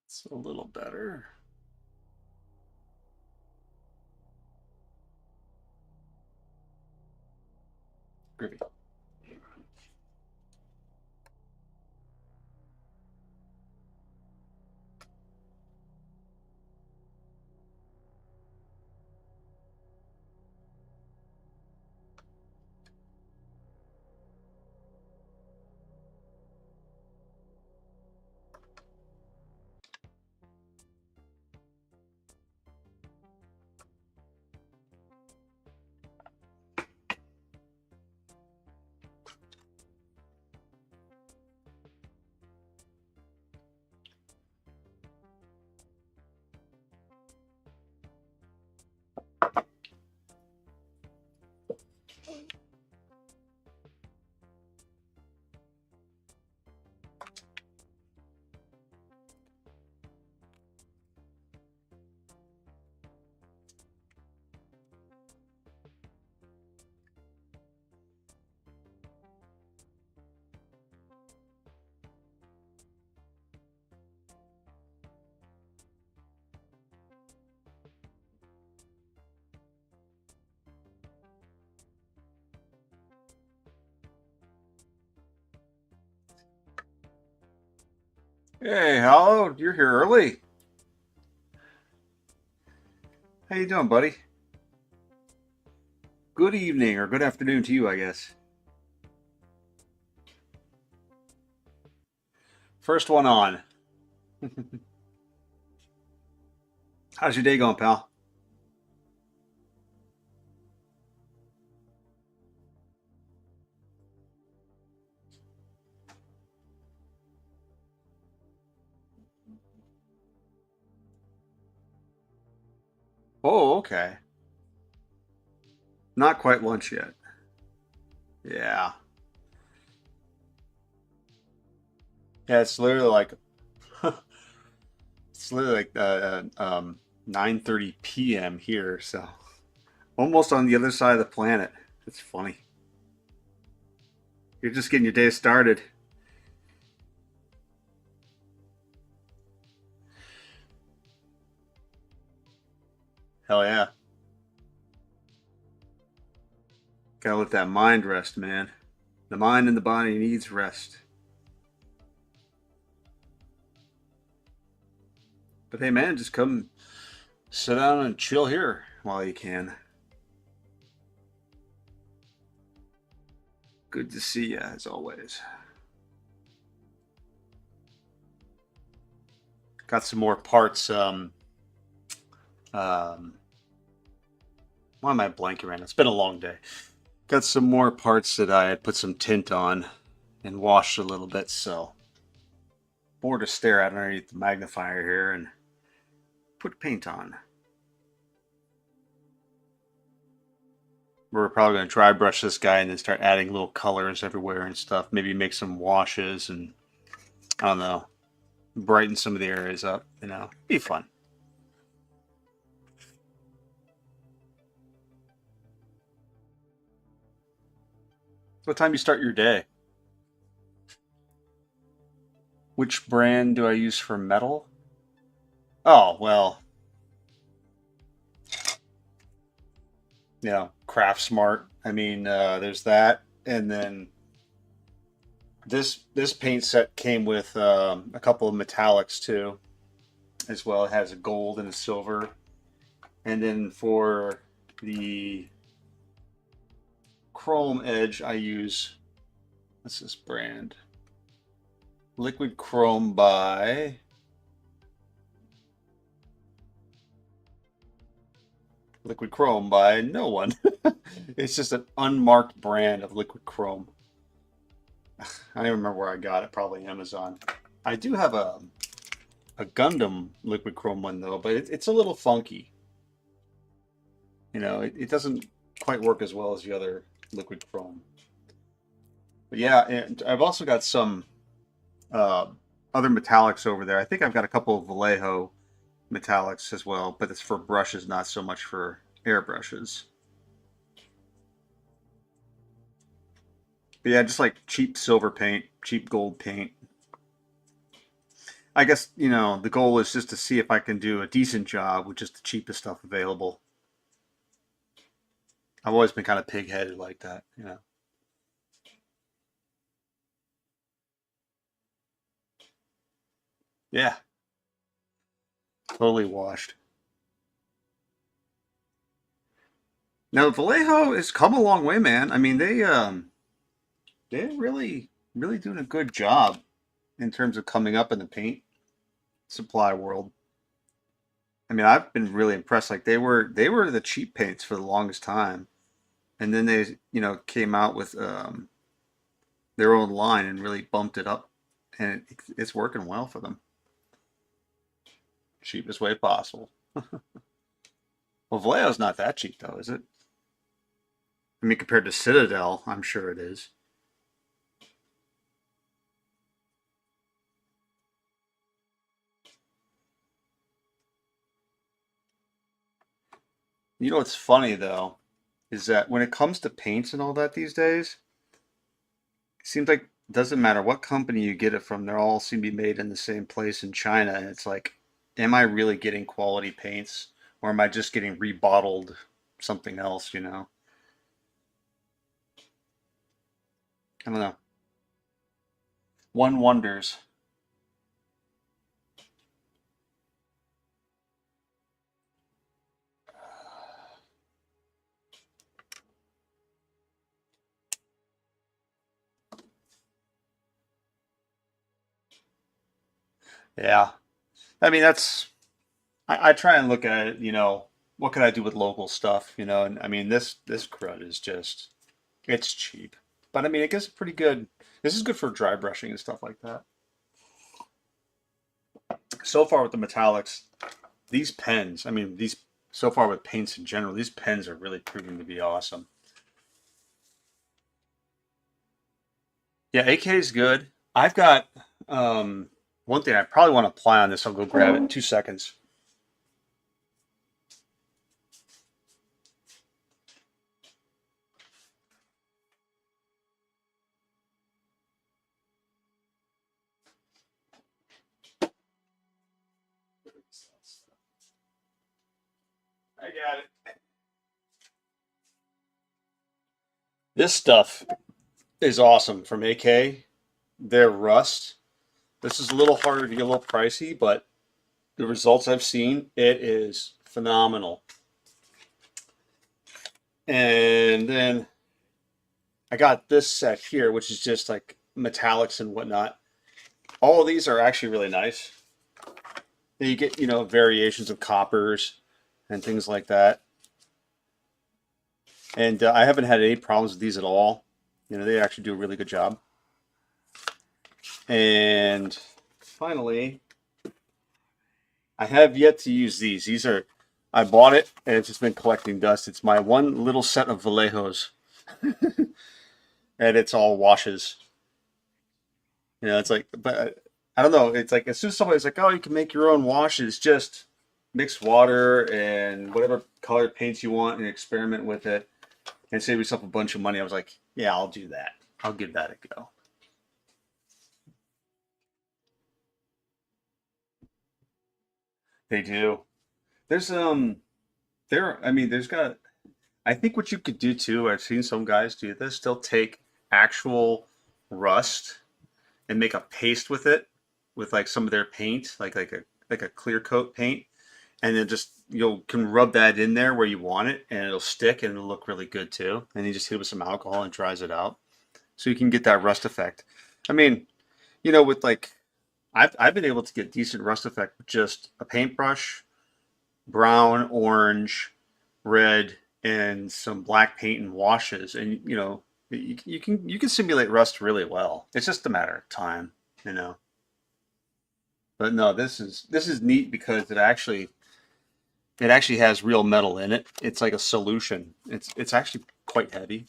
It's a little better. Groovy. Hey, Hollow, you're here early. How you doing, buddy? Good evening or good afternoon to you, I guess. First one on. How's your day going, pal? Oh, okay. Not quite lunch yet. Yeah. Yeah, it's literally like it's literally like 9:30 p.m. here, so almost on the other side of the planet. It's funny. You're just getting your day started. Hell yeah. Gotta let that mind rest, man. The mind and the body needs rest. But hey, man, just come sit down and chill here while you can. Good to see you, as always. Got some more parts. Um, why am I blanking right now? It's been a long day. Got some more parts that I had put some tint on and washed a little bit, so more to stare at underneath the magnifier here and put paint on. We're probably going to dry brush this guy and then start adding little colors everywhere and stuff. Maybe make some washes and I don't know, brighten some of the areas up. Be fun. What time you start your day? Which brand do I use for metal? Oh, well, Craft Smart. I mean, there's that, and then this paint set came with a couple of metallics too, as well. It has a gold and a silver, and then for the chrome edge, I use what's this brand? Liquid Chrome by Liquid Chrome by no one. It's just an unmarked brand of liquid chrome. I don't even remember where I got it. Probably Amazon. I do have a Gundam liquid chrome one though, but it's a little funky. It doesn't quite work as well as the other liquid chrome. But yeah, and I've also got some uh, other metallics over there. I think I've got a couple of Vallejo metallics as well, but it's for brushes, not so much for airbrushes. But yeah, just like cheap silver paint, cheap gold paint. I guess, the goal is just to see if I can do a decent job with just the cheapest stuff available. I've always been kind of pig-headed like that. Yeah, totally washed. Now, Vallejo has come a long way, man. I mean, they're really really doing a good job in terms of coming up in the paint supply world. I mean, I've been really impressed. Like they were the cheap paints for the longest time, and then they came out with their own line and really bumped it up, and it's working well for them. Cheapest way possible. Well, Vallejo's not that cheap though, is it? I mean, compared to Citadel, I'm sure it is. You know what's funny though is that when it comes to paints and all that these days, it seems like it doesn't matter what company you get it from, they're all seem to be made in the same place in China, and it's like, am I really getting quality paints, or am I just getting rebottled something else? I don't know. One wonders. Yeah. I mean, I try and look at it, what can I do with local stuff, and I mean this crud is just it's cheap. But I mean it gets pretty good. This is good for dry brushing and stuff like that. So far with the metallics, these pens, I mean these so far with paints in general, these pens are really proving to be awesome. Yeah, AK is good. I've got one thing I probably want to apply on this. I'll go grab it in 2 seconds. I got it. This stuff is awesome from AK. Their rust. This is a little harder to get, a little pricey, but the results I've seen, it is phenomenal. And then I got this set here, which is just like metallics and whatnot. All of these are actually really nice. You get, variations of coppers and things like that. And I haven't had any problems with these at all. They actually do a really good job. And finally, I have yet to use these. I bought it and it's just been collecting dust. It's my one little set of Vallejos, and it's all washes. It's like, but I don't know. It's like as soon as somebody's like, "Oh, you can make your own washes," just mix water and whatever colored paints you want and experiment with it and save yourself a bunch of money. I was like, "Yeah, I'll do that. I'll give that a go." They do. There's I mean, there's got. I think what you could do too. I've seen some guys do this. They'll take actual rust and make a paste with it, with like some of their paint, like a clear coat paint, and then just you can rub that in there where you want it, and it'll stick and it'll look really good too. And you just hit it with some alcohol and dries it out, so you can get that rust effect. I mean, with like I've been able to get decent rust effect with just a paintbrush, brown, orange, red, and some black paint and washes, and you can simulate rust really well. It's just a matter of time. But no, this is neat because it actually It actually has real metal in it. It's like a solution. It's actually quite heavy.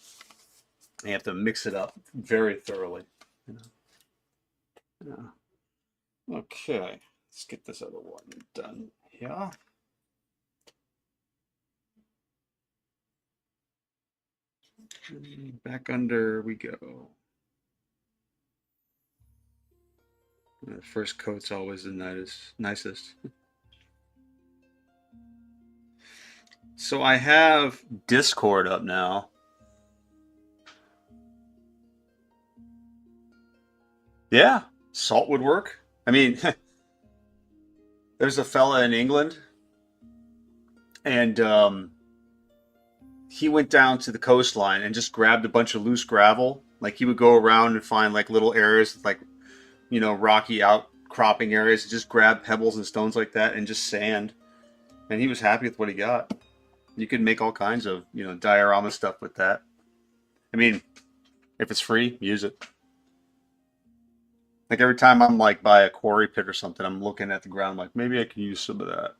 You have to mix it up very thoroughly. You know? Yeah. Okay, let's get this other one done. Yeah. Back under we go. The first coat's always the nicest. So I have Discord up now. Yeah, salt would work. I mean, there's a fella in England, and he went down to the coastline and just grabbed a bunch of loose gravel. Like he would go around and find like little areas, with, like rocky outcropping areas, and just grab pebbles and stones like that, and just sand. And he was happy with what he got. You could make all kinds of diorama stuff with that. I mean, if it's free, use it. Like every time I'm like by a quarry pit or something, I'm looking at the ground like maybe I can use some of that.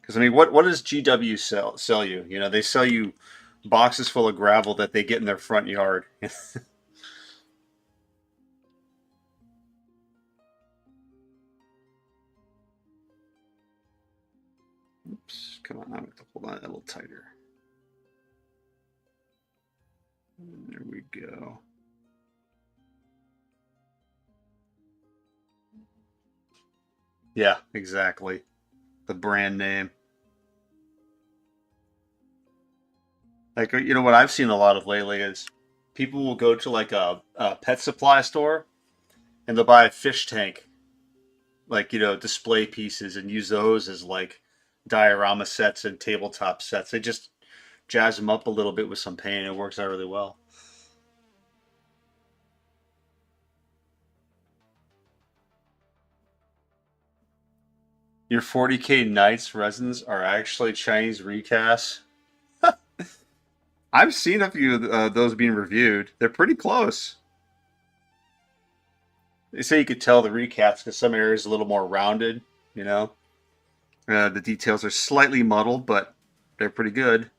Because I mean, what does GW sell you? They sell you boxes full of gravel that they get in their front yard. Oops, come on, I have to hold on a little tighter. There we go. Yeah, exactly. The brand name. Like what I've seen a lot of lately is people will go to like a pet supply store and they'll buy a fish tank, like display pieces, and use those as like diorama sets and tabletop sets. They just jazz them up a little bit with some paint. It works out really well. Your 40K Knights resins are actually Chinese recasts. I've seen a few of those being reviewed. They're pretty close. They say you could tell the recasts because some areas are a little more rounded. You know, the details are slightly muddled, but they're pretty good.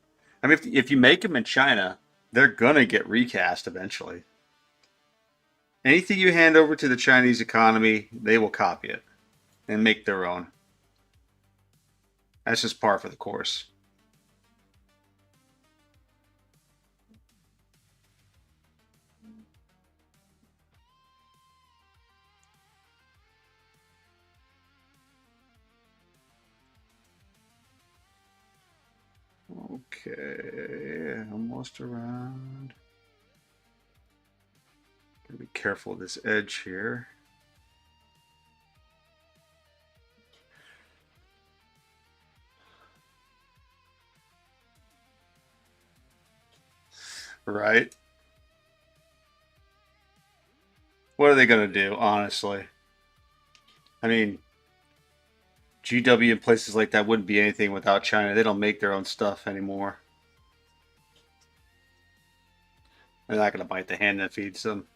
I mean, if you make them in China, they're gonna get recast eventually. Anything you hand over to the Chinese economy, they will copy it and make their own. That's just par for the course. Okay, almost around. Gotta be careful of this edge here. Right? What are they gonna do, honestly? I mean, GW and places like that wouldn't be anything without China. They don't make their own stuff anymore. They're not gonna bite the hand that feeds them.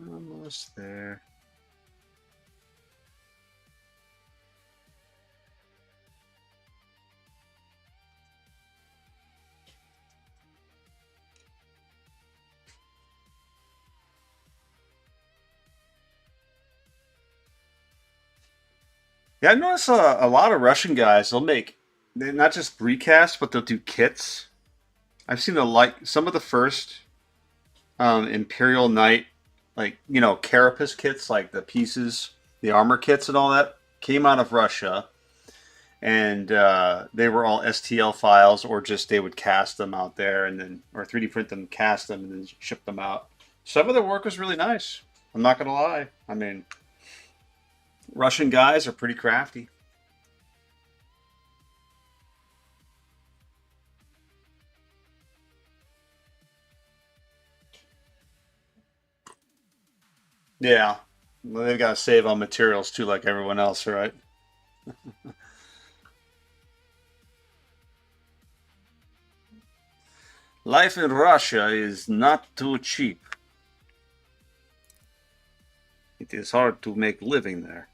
Almost there. Yeah, I noticed a lot of Russian guys. They not just recasts, but they'll do kits. I've seen some of the first Imperial Knight, like Carapace kits, like the pieces, the armor kits, and all that came out of Russia, and they were all STL files, or just they would cast them out there, and then or 3D print them, cast them, and then ship them out. Some of their work was really nice. I'm not gonna lie. I mean, Russian guys are pretty crafty. Yeah, well, they've got to save on materials too, like everyone else, right? Life in Russia is not too cheap. It is hard to make living there.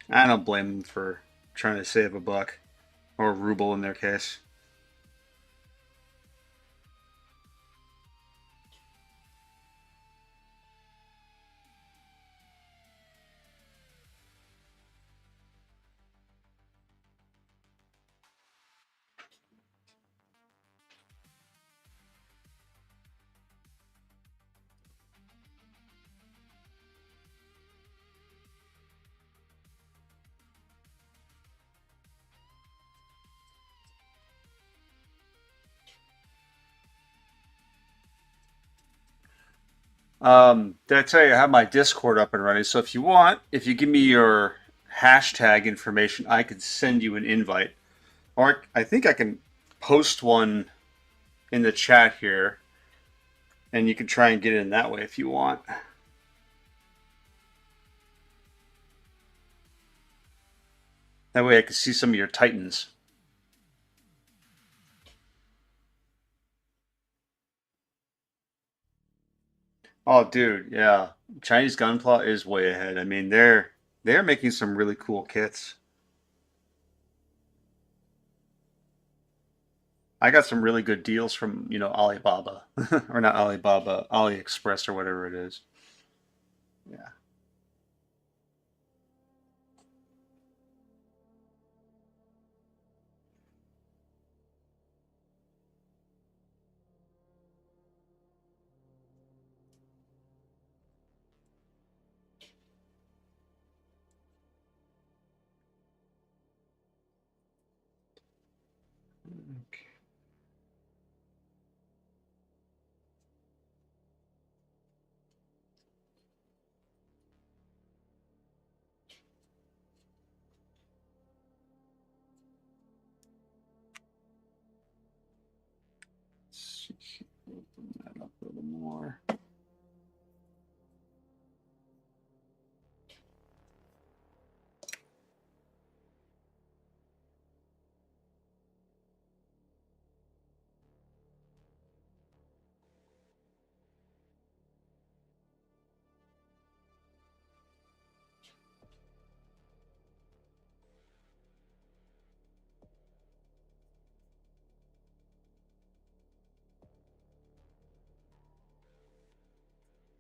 I don't blame them for trying to save a buck, or a ruble in their case. Did I tell you I have my Discord up and running? So if you want, if you give me your hashtag information, I could send you an invite. Or I think I can post one in the chat here, and you can try and get in that way if you want. That way I can see some of your titans. Oh, dude, yeah. Chinese Gunpla is way ahead. I mean, they're making some really cool kits. I got some really good deals from, Alibaba or not Alibaba, AliExpress or whatever it is. Yeah. Okay. Let's see. Open that up a little more.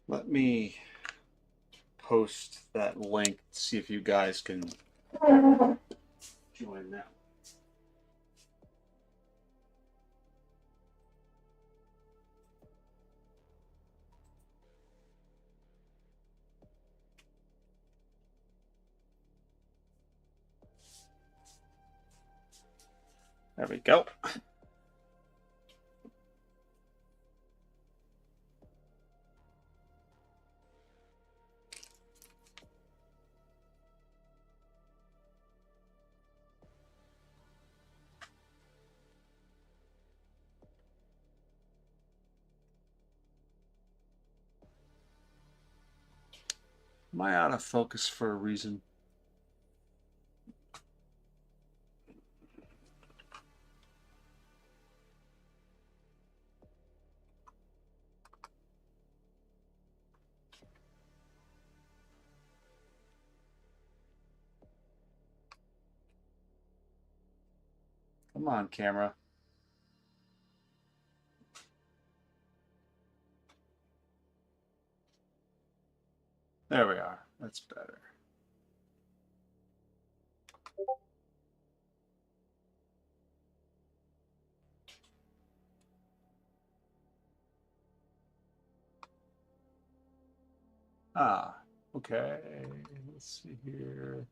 Let me post that link, see if you guys can join that. There we go. Am I out of focus for a reason? Come on, camera. There we are. That's better. Ah, okay. Let's see here.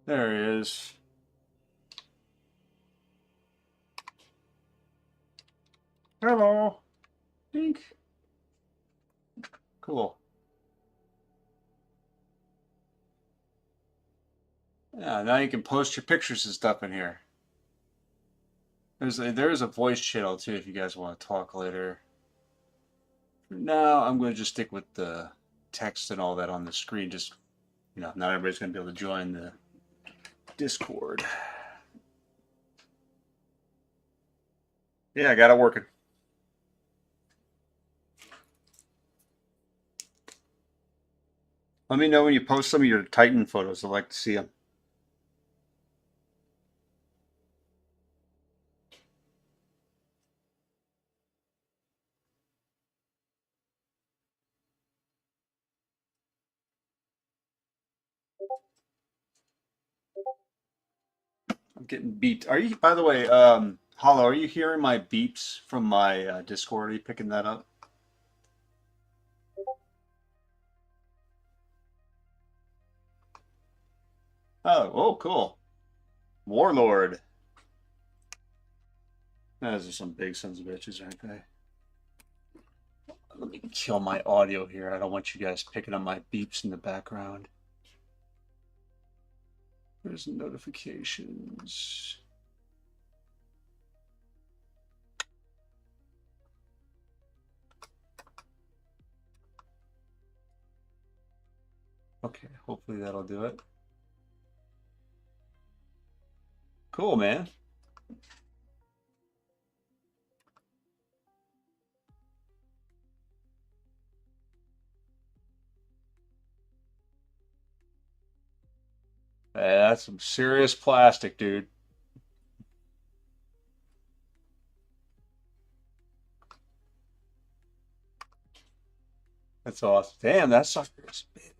There he is. Hello. Dink. Cool. Yeah, now you can post your pictures and stuff in here. There's a voice channel too if you guys want to talk later. For now, I'm going to just stick with the text and all that on the screen. Just not everybody's going to be able to join the Discord. Yeah, I got it working. Let me know when you post some of your Titan photos. I'd like to see them. I'm getting beeped. Are you, by the way, Hollow, are you hearing my beeps from my Discord? Are you picking that up? Oh, cool. Warlord. Those are some big sons of bitches, aren't they? Let me kill my audio here. I don't want you guys picking up my beeps in the background. There's notifications. Okay, hopefully that'll do it. Cool, man. That's some serious plastic, dude. That's awesome. Damn, that sucker is big.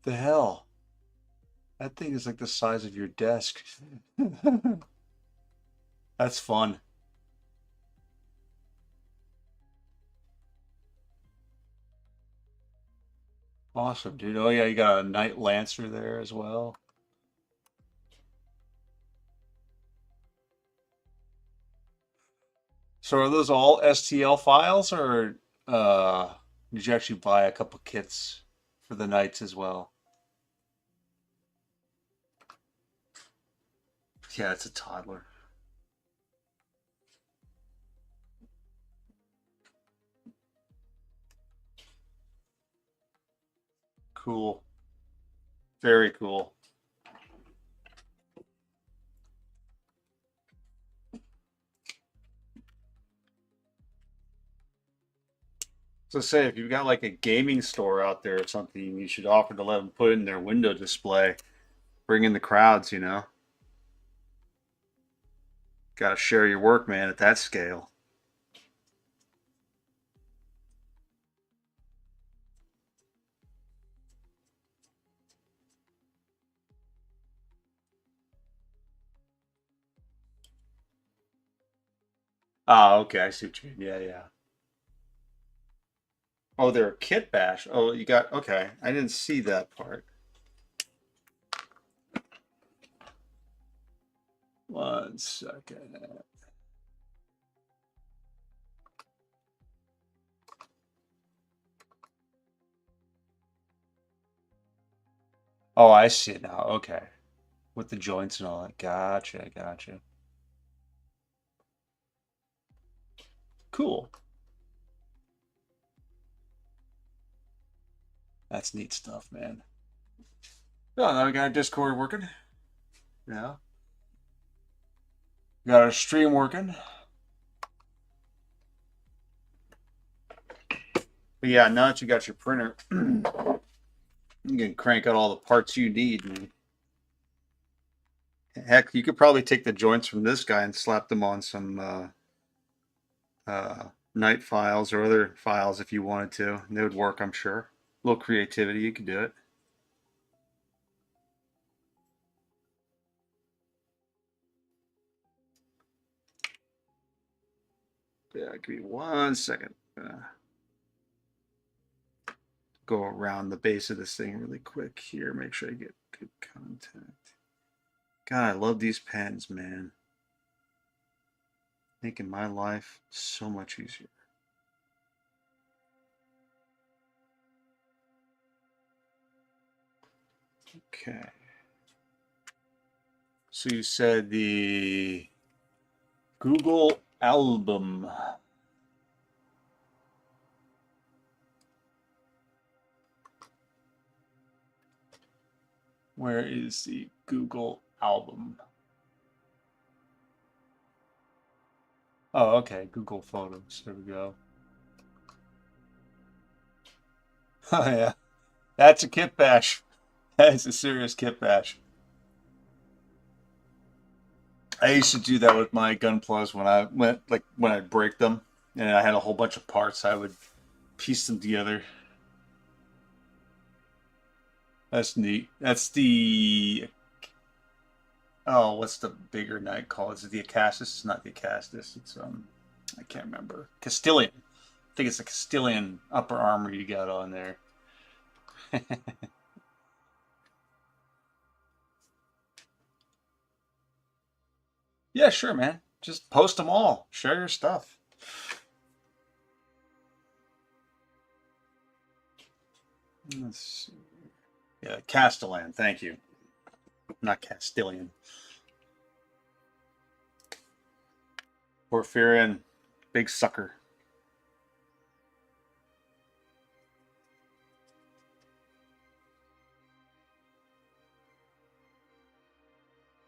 The hell? That thing is like the size of your desk. That's fun. Awesome, dude. Oh yeah, you got a Night Lancer there as well. So are those all STL files, or did you actually buy a couple kits for the knights as well? Yeah, it's a toddler. Cool. Very cool. So say if you've got like a gaming store out there or something, you should offer to let them put it in their window display. Bring in the crowds. Got to share your work, man, at that scale. Oh, okay. I see what you mean. Yeah, yeah. Oh, they're a kit bash. Oh, you got, okay. I didn't see that part. One second. Oh, I see it now. Okay. With the joints and all that. Gotcha, gotcha. Cool. That's neat stuff, man. Oh, now we got our Discord working. Yeah. We got our stream working. But yeah, now that you got your printer, you can crank out all the parts you need. And heck, you could probably take the joints from this guy and slap them on some night files or other files if you wanted to. And they would work, I'm sure. A little creativity, you could do it. Yeah, give me 1 second. Go around the base of this thing really quick here. Make sure I get good contact. God, I love these pens, man. Making my life so much easier. Okay. So you said the Google album. Where is the Google album? Oh, okay. Google Photos. There we go. Oh, yeah. That's a kit bash. That's a serious kit bash. I used to do that with my gun plus when I went, like, when I break them and I had a whole bunch of parts, I would piece them together. That's neat. That's the, oh, what's the bigger knight called? Is it the Acastus? It's not the Acastus. It's, I can't remember. Castilian. I think it's a Castilian upper armor you got on there. Yeah, sure, man. Just post them all. Share your stuff. Let's see. Yeah, Castellan. Thank you. Not Castilian. Porphyrion. Big sucker.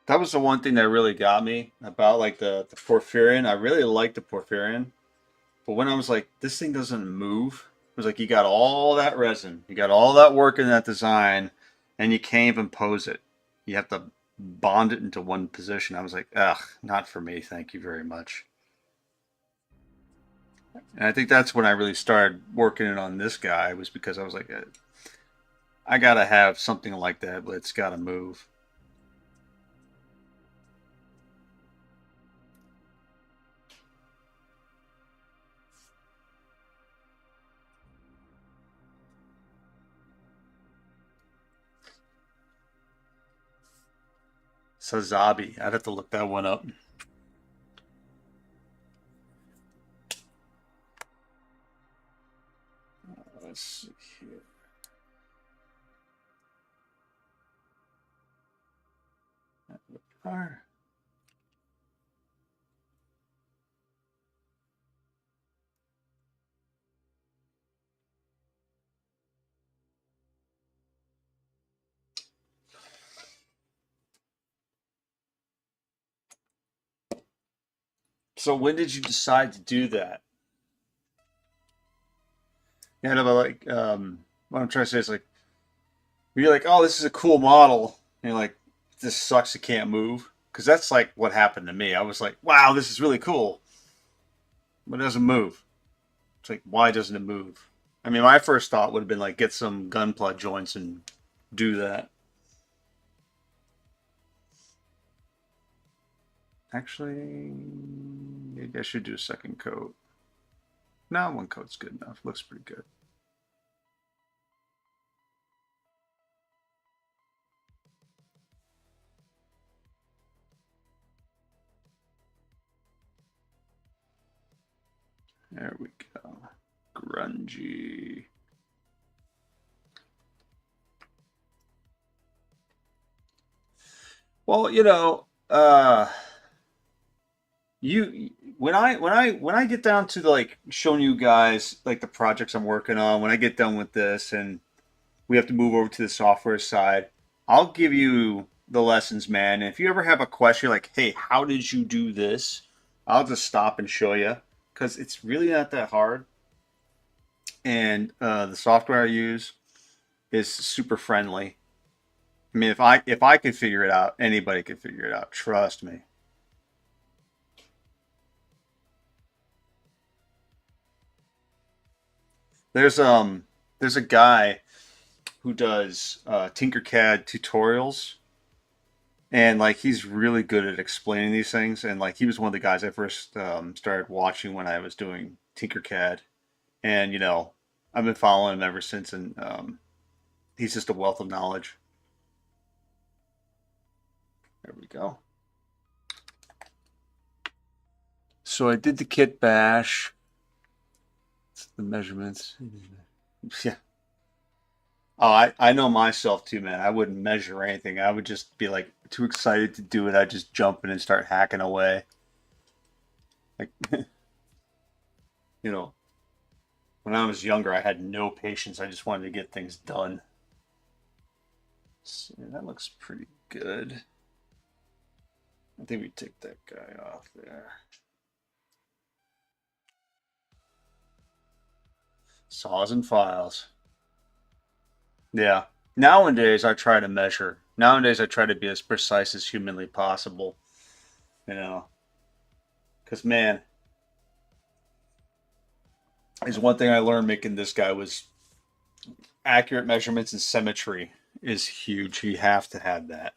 That was the one thing that really got me about like the Porphyrion. I really liked the Porphyrion. But when I was like, this thing doesn't move, it was like you got all that resin, you got all that work in that design, and you can't even pose it. You have to bond it into one position. I was like, ugh, not for me. Thank you very much. And I think that's when I really started working it on this guy was because I was like, I gotta have something like that, but it's gotta move. Sazabi. I'd have to look that one up. Let's see here. So when did you decide to do that? Yeah, no, but like, what I'm trying to say is like, you're like, oh, this is a cool model, and you're like, this sucks, it can't move, because that's like what happened to me. I was like, wow, this is really cool, but it doesn't move. It's like, why doesn't it move? I mean, my first thought would have been like, get some gun plug joints and do that. Actually, maybe I should do a second coat. No, one coat's good enough. Looks pretty good. There we go. Grungy. Well, you when I get down to like showing you guys like the projects I'm working on, when I get done with this and we have to move over to the software side, I'll give you the lessons, man. And if you ever have a question like, "Hey, how did you do this?" I'll just stop and show you because it's really not that hard. And the software I use is super friendly. I mean, if I could figure it out, anybody could figure it out. Trust me. There's there's a guy who does Tinkercad tutorials, and like he's really good at explaining these things. And like he was one of the guys I first started watching when I was doing Tinkercad, and I've been following him ever since, and he's just a wealth of knowledge. There we go. So I did the kit bash. The measurements. Yeah. Oh, I know myself too, man. I wouldn't measure anything. I would just be like too excited to do it. I'd just jump in and start hacking away. Like, you know, when I was younger, I had no patience. I just wanted to get things done. So that looks pretty good. I think we take that guy off there. Saws and files. Yeah. Nowadays, I try to measure. Nowadays, I try to be as precise as humanly possible. You know, because man, is one thing I learned making this guy was accurate measurements and symmetry is huge. You have to have that.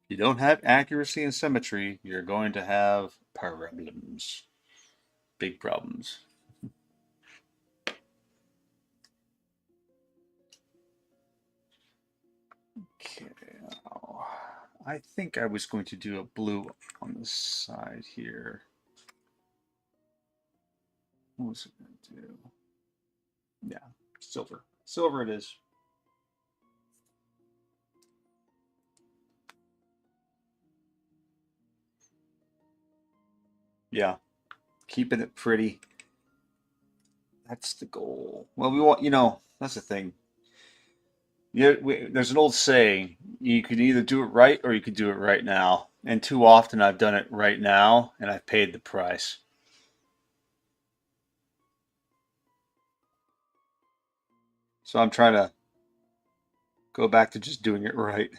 If you don't have accuracy and symmetry, you're going to have problems. Big problems. Okay. Now, I think I was going to do a blue on the side here. What was it going to do? Yeah, silver. Silver it is. Yeah, keeping it pretty. That's the goal. Well, we want, that's the thing. Yeah, there's an old saying, you could either do it right or you could do it right now. And too often I've done it right now and I've paid the price. So I'm trying to go back to just doing it right.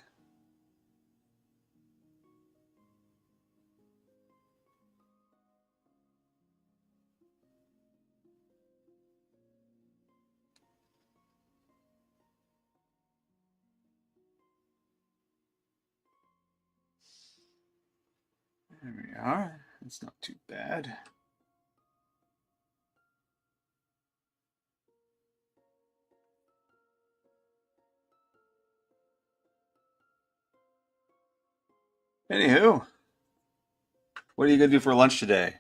There we are. It's not too bad. Anywho, what are you gonna do for lunch today?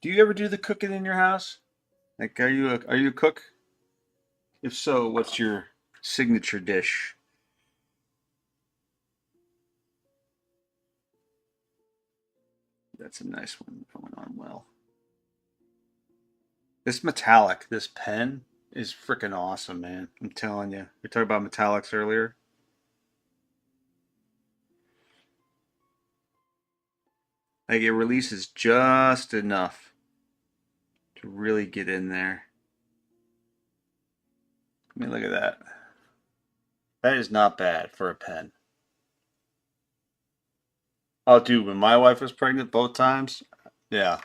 Do you ever do the cooking in your house? Like, are you a cook? If so, what's your signature dish? That's a nice one going on well. This metallic, this pen is freaking awesome, man. I'm telling you. We talked about metallics earlier. Like it releases just enough to really get in there. I mean, look at that. That is not bad for a pen. Oh, dude, when my wife was pregnant both times, yeah.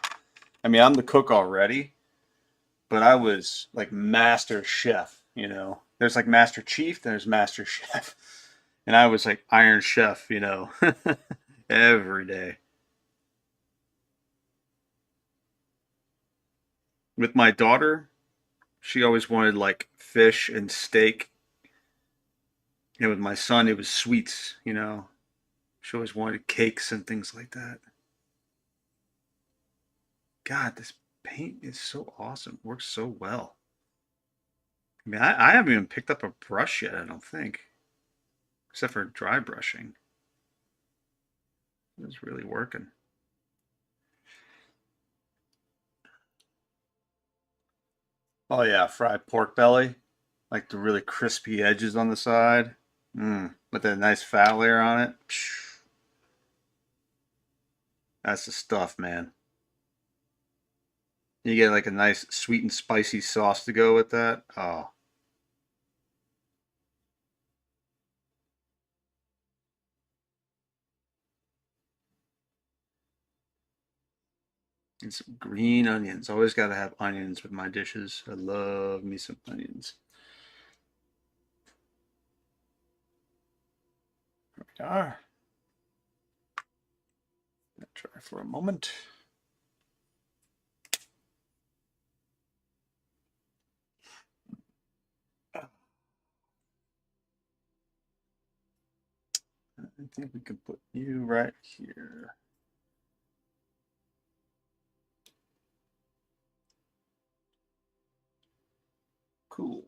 I mean, I'm the cook already, but I was like master chef. There's like master chief, there's master chef. And I was like iron chef, every day. With my daughter, she always wanted like fish and steak. And with my son, it was sweets. She always wanted cakes and things like that. God, this paint is so awesome. It works so well. I mean, I haven't even picked up a brush yet, I don't think, except for dry brushing. It's really working. Oh, yeah, fried pork belly, like the really crispy edges on the side. With that nice fat layer on it. Psh, that's the stuff, man. You get like a nice sweet and spicy sauce to go with that. Oh, and some green onions. Always got to have onions with my dishes. I love me some onions. There we are. Try for a moment. I think we can put you right here. Cool.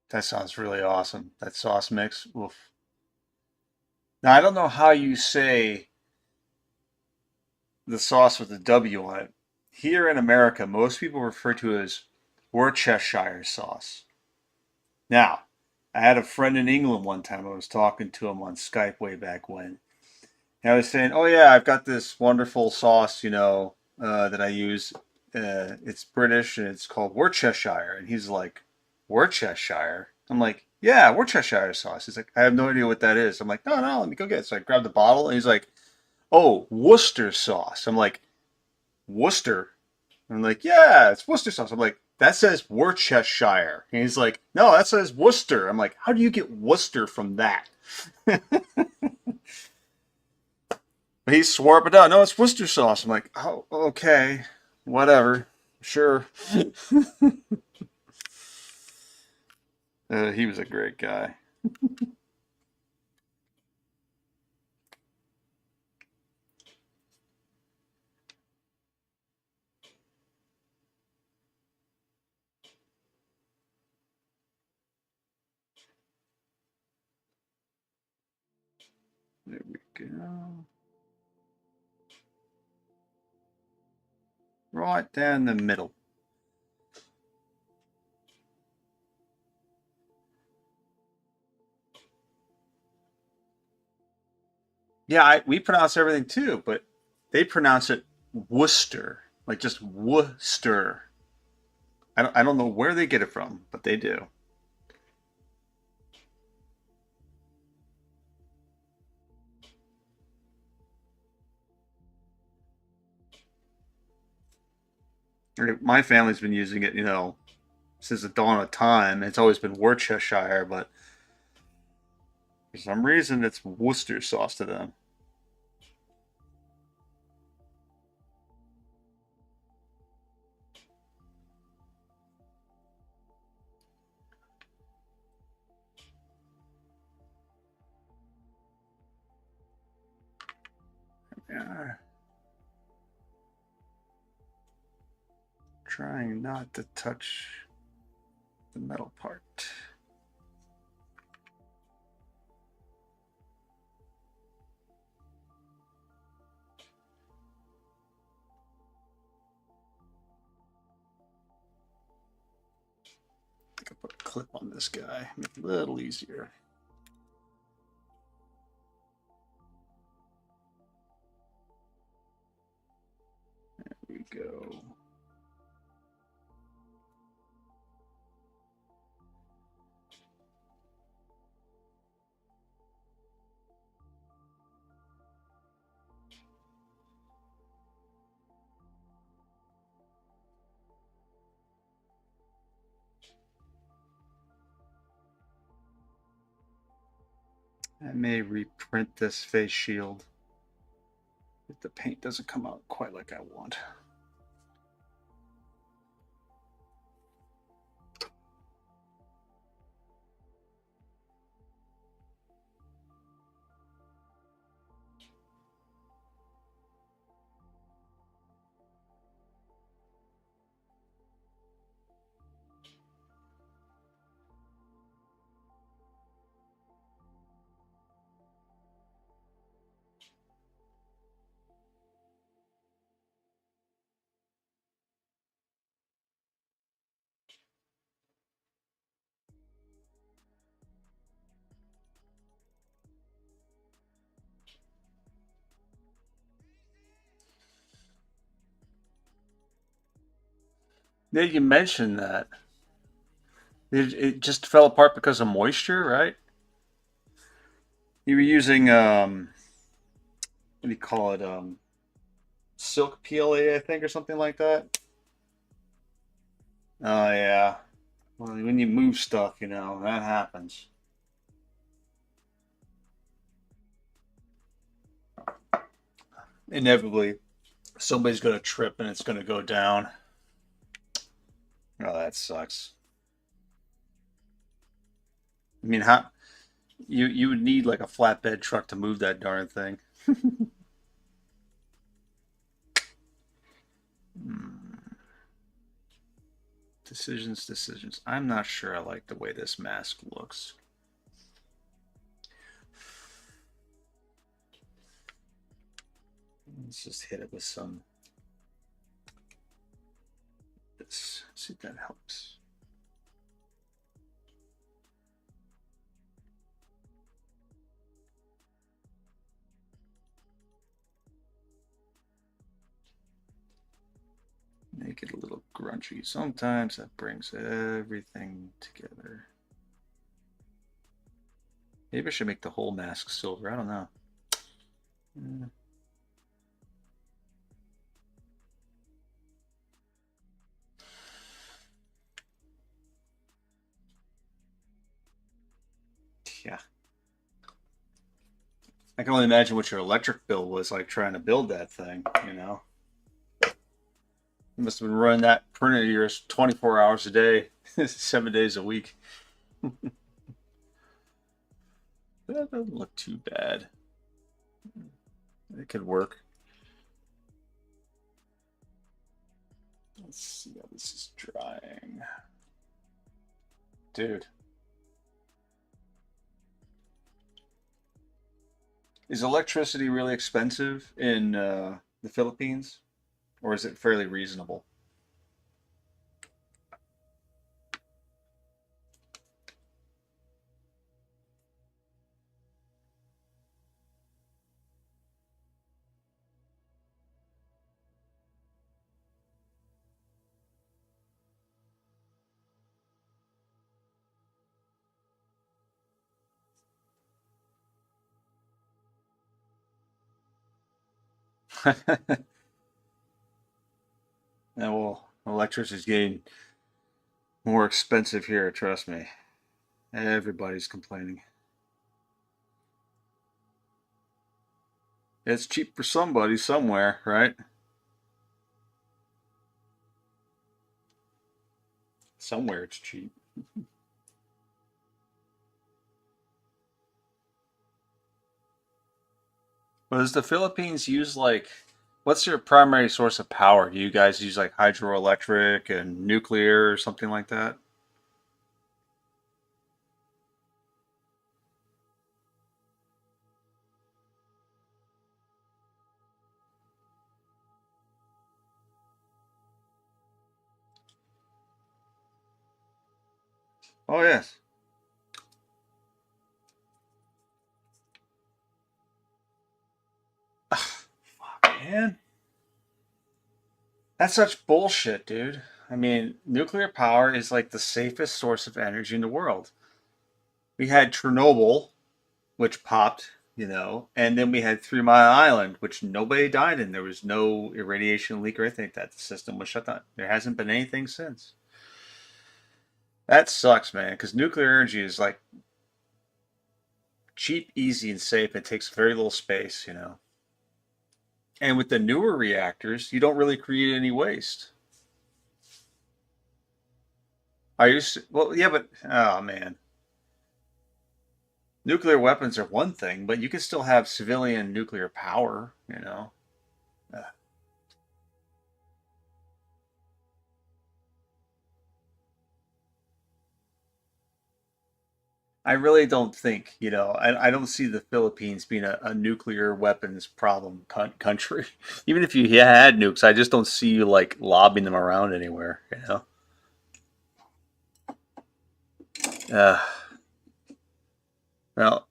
That sounds really awesome. That sauce mix. Oof. Now I don't know how you say the sauce with the W on it. Here in America, most people refer to it as Worcestershire sauce. Now, I had a friend in England one time. I was talking to him on Skype way back when. And I was saying, "Oh yeah, I've got this wonderful sauce, that I use. It's British and it's called Worcestershire." And he's like, "Worcestershire?" I'm like, "Yeah, Worcestershire sauce." He's like, "I have no idea what that is." I'm like, "No, no, let me go get it." So I grabbed the bottle and he's like, "Oh, Worcester sauce." I'm like, "Worcester?" I'm like, "Yeah, it's Worcester sauce." I'm like, "That says Worcestershire." And he's like, "No, that says Worcester." I'm like, "How do you get Worcester from that?" He swore up and down, "No, it's Worcester sauce." I'm like, "Oh, okay, whatever, sure." He was a great guy. There we go. Right down the middle. Yeah, we pronounce everything too, but they pronounce it Worcester, like just Worcester. I don't know where they get it from, but they do. My family's been using it, since the dawn of time. It's always been Worcestershire, but for some reason it's Worcester sauce to them. Yeah, trying not to touch the metal part. I think I put a clip on this guy, make it a little easier. There we go. I may reprint this face shield if the paint doesn't come out quite like I want. Yeah, you mentioned that. It just fell apart because of moisture, right? You were using what do you call it? Silk PLA, I think, or something like that. Oh yeah. Well, when you move stuff, that happens. Inevitably, somebody's gonna trip and it's gonna go down. Oh, that sucks. I mean, how you would need like a flatbed truck to move that darn thing. Hmm. Decisions, decisions. I'm not sure I like the way this mask looks. Let's just hit it with some this. See if that helps. Make it a little grungy. Sometimes that brings everything together. Maybe I should make the whole mask silver. I don't know. Yeah. I can only imagine what your electric bill was like trying to build that thing, you know? You must have been running that printer of yours 24 hours a day, 7 days a week. That doesn't look too bad. It could work. Let's see how this is drying. Dude. Is electricity really expensive in the Philippines? Or is it fairly reasonable? And well, electricity is getting more expensive here, trust me. Everybody's complaining. It's cheap for somebody somewhere, right? Somewhere it's cheap. But does the Philippines use like, what's your primary source of power? Do you guys use like hydroelectric and nuclear or something like that? Oh, yes. Fuck, man. That's such bullshit, dude. I mean, nuclear power is like the safest source of energy in the world. We had Chernobyl, which popped, and then we had 3 Mile Island, which nobody died in. There was no irradiation leak or anything like that. The system was shut down. There hasn't been anything since. That sucks, man, because nuclear energy is like cheap, easy, and safe. It takes very little space. And with the newer reactors, you don't really create any waste. Well, yeah, but oh man, nuclear weapons are one thing, but you can still have civilian nuclear power. Uh, I really don't think, I don't see the Philippines being a nuclear weapons problem country. Even if you had nukes, I just don't see you like lobbing them around anywhere. Uh, well,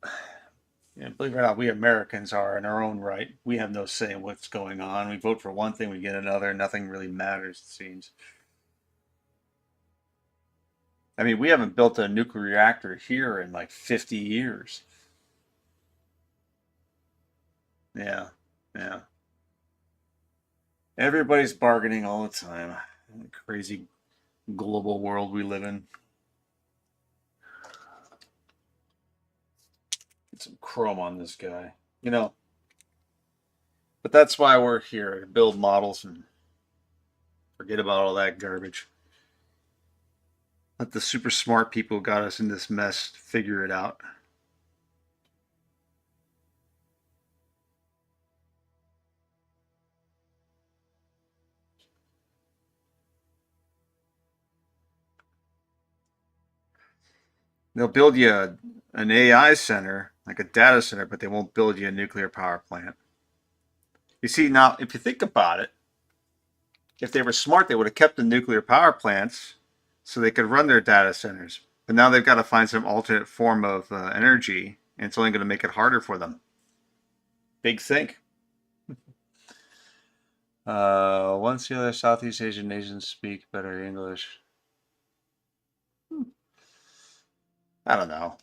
believe it or not, we Americans are in our own right. We have no say in what's going on. We vote for one thing, we get another. Nothing really matters, it seems. I mean, we haven't built a nuclear reactor here in like 50 years. Yeah, yeah. Everybody's bargaining all the time. Crazy global world we live in. Get some chrome on this guy. But that's why we're here to build models and forget about all that garbage. Let the super smart people who got us in this mess figure it out. They'll build you an AI center, like a data center, but they won't build you a nuclear power plant. You see, now, if you think about it, if they were smart, they would have kept the nuclear power plants so they could run their data centers. But now they've got to find some alternate form of energy, and it's only going to make it harder for them. Big think. Once the other Southeast Asian nations speak better English. I don't know.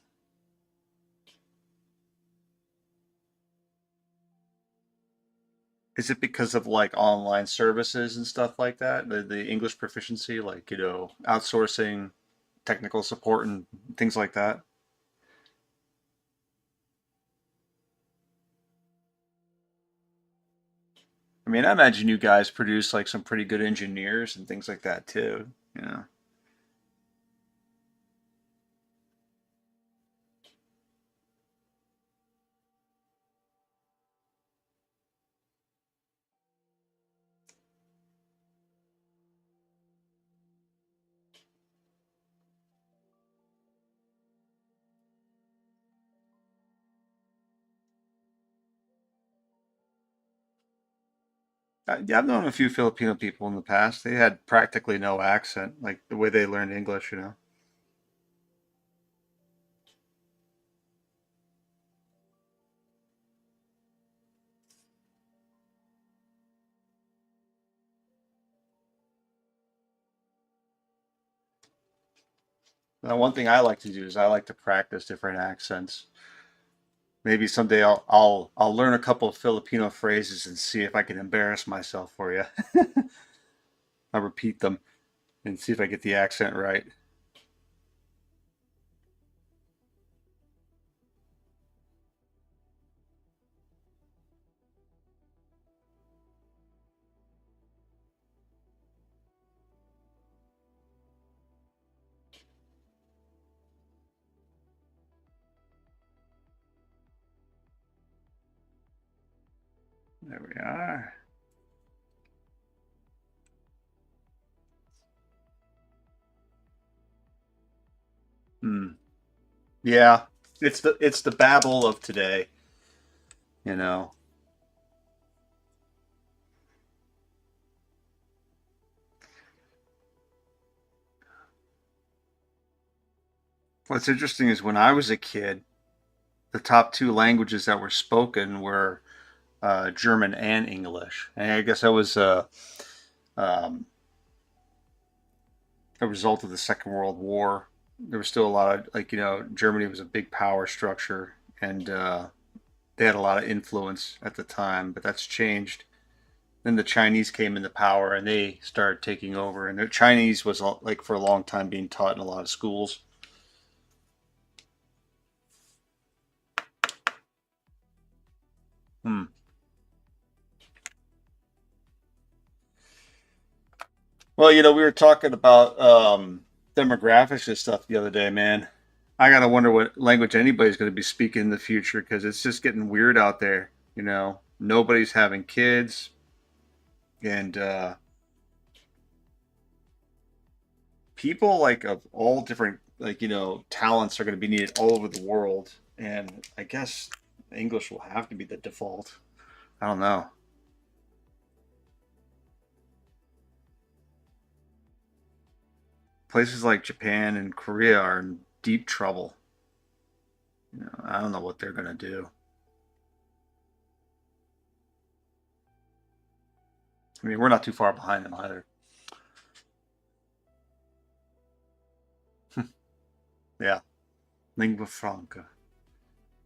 Is it because of like online services and stuff like that? The English proficiency, like, outsourcing, technical support, and things like that? I mean, I imagine you guys produce like some pretty good engineers and things like that too. You know, yeah, I've known a few Filipino people in the past. They had practically no accent, like the way they learned English. Now, one thing I like to do is I like to practice different accents. Maybe someday I'll learn a couple of Filipino phrases and see if I can embarrass myself for you. I'll repeat them and see if I get the accent right. There we are. Hmm. Yeah, it's the babble of today. You know, what's interesting is when I was a kid, the top two languages that were spoken were German and English. And I guess that was um, a result of the Second World War. There was still a lot of, like, Germany was a big power structure, and they had a lot of influence at the time, but that's changed. Then the Chinese came into power and they started taking over. And the Chinese was like for a long time being taught in a lot of schools. Hmm. Well, we were talking about demographics and stuff the other day, man. I gotta wonder what language anybody's going to be speaking in the future because it's just getting weird out there. Nobody's having kids, and people like of all different like talents are going to be needed all over the world. And I guess English will have to be the default. I don't know. Places like Japan and Korea are in deep trouble. I don't know what they're going to do. I mean, we're not too far behind them either. Yeah, lingua franca.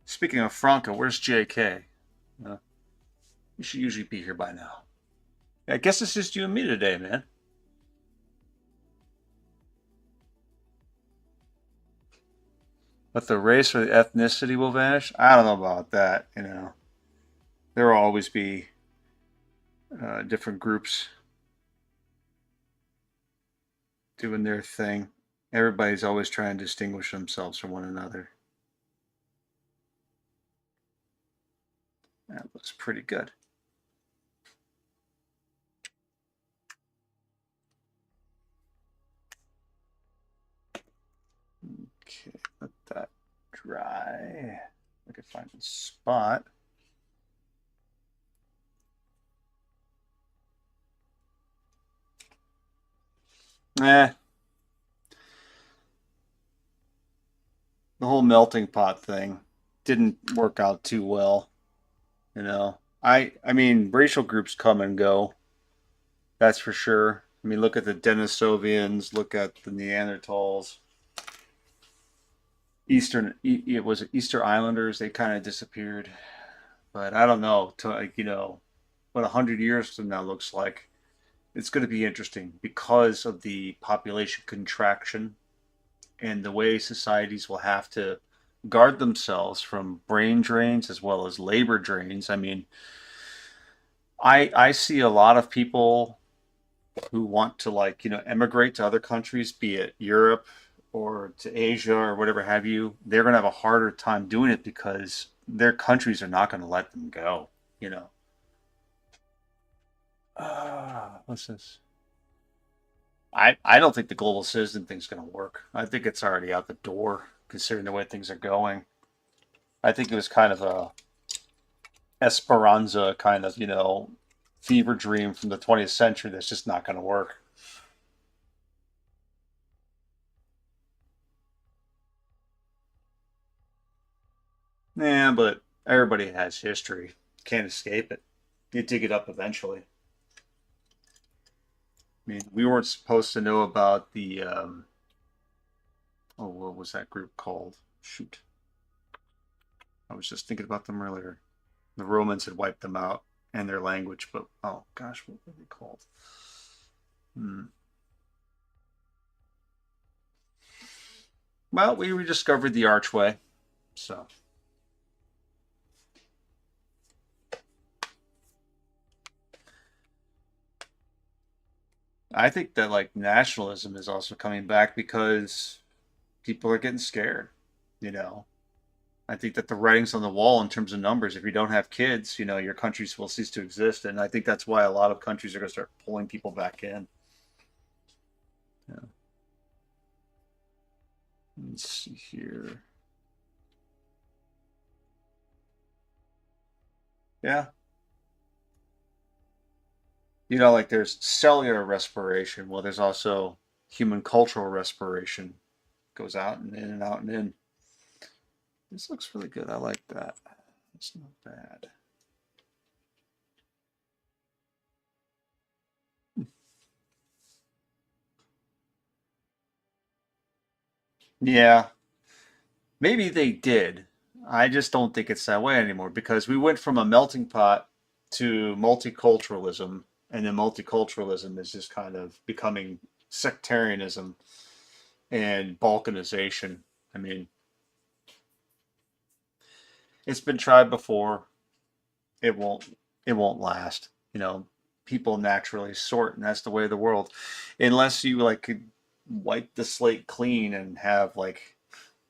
Speaking of Franca, where's JK? Uh, you should usually be here by now. I guess it's just you and me today, man. But the race or the ethnicity will vanish? I don't know about that. There will always be different groups doing their thing. Everybody's always trying to distinguish themselves from one another. That was pretty good. Okay. try. I could find a spot. Eh, the whole melting pot thing didn't work out too well, you know. I mean, racial groups come and go. That's for sure. I mean, look at the Denisovians, look at the Neanderthals, it was Easter Islanders. They kind of disappeared, but I don't know. To like, what 100 years from now looks like. It's going to be interesting because of the population contraction and the way societies will have to guard themselves from brain drains as well as labor drains. I mean, I see a lot of people who want to emigrate to other countries, be it Europe or to Asia or whatever have you. They're going to have a harder time doing it because their countries are not going to let them go, you know. What's this? I don't think the global citizen thing's going to work. I think it's already out the door considering the way things are going. I think it was kind of a Esperanza kind of, fever dream from the 20th century that's just not going to work. Yeah, but everybody has history. Can't escape it. You dig it up eventually. I mean, we weren't supposed to know about the oh, what was that group called? Shoot, I was just thinking about them earlier. The Romans had wiped them out and their language, but oh gosh, what were they called? Hmm. Well, we rediscovered the archway, so I think that like nationalism is also coming back because people are getting scared. You know, I think that the writing's on the wall in terms of numbers. If you don't have kids, your countries will cease to exist, and I think that's why a lot of countries are going to start pulling people back in. Yeah. Let's see here. Yeah, like there's cellular respiration. Well, there's also human cultural respiration. Goes out and in and out and in. This looks really good. I like that. It's not bad. Yeah, maybe they did. I just don't think it's that way anymore because we went from a melting pot to multiculturalism, and then multiculturalism is just kind of becoming sectarianism and balkanization. I mean, it's been tried before. It won't. It won't last. People naturally sort, and that's the way of the world. Unless you like could wipe the slate clean and have like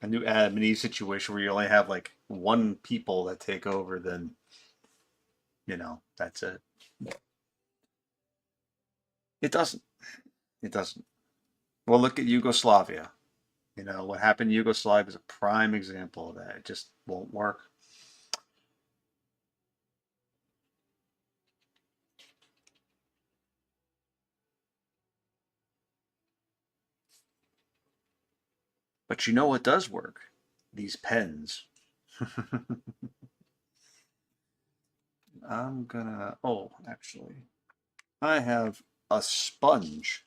a new Adam and Eve situation where you only have like one people that take over, then that's it. It doesn't. It doesn't. Well, look at Yugoslavia. What happened in Yugoslavia is a prime example of that. It just won't work. But you know what does work? These pens. I'm gonna. Oh, actually, I have a sponge.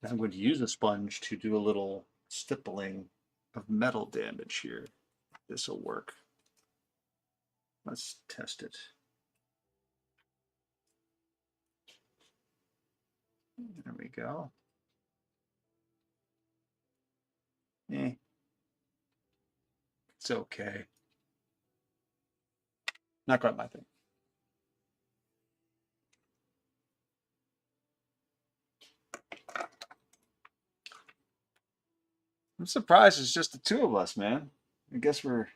I'm going to use a sponge to do a little stippling of metal damage here. This will work. Let's test it. There we go. Eh, it's okay. Not quite my thing. I'm surprised it's just the two of us, man. I guess we're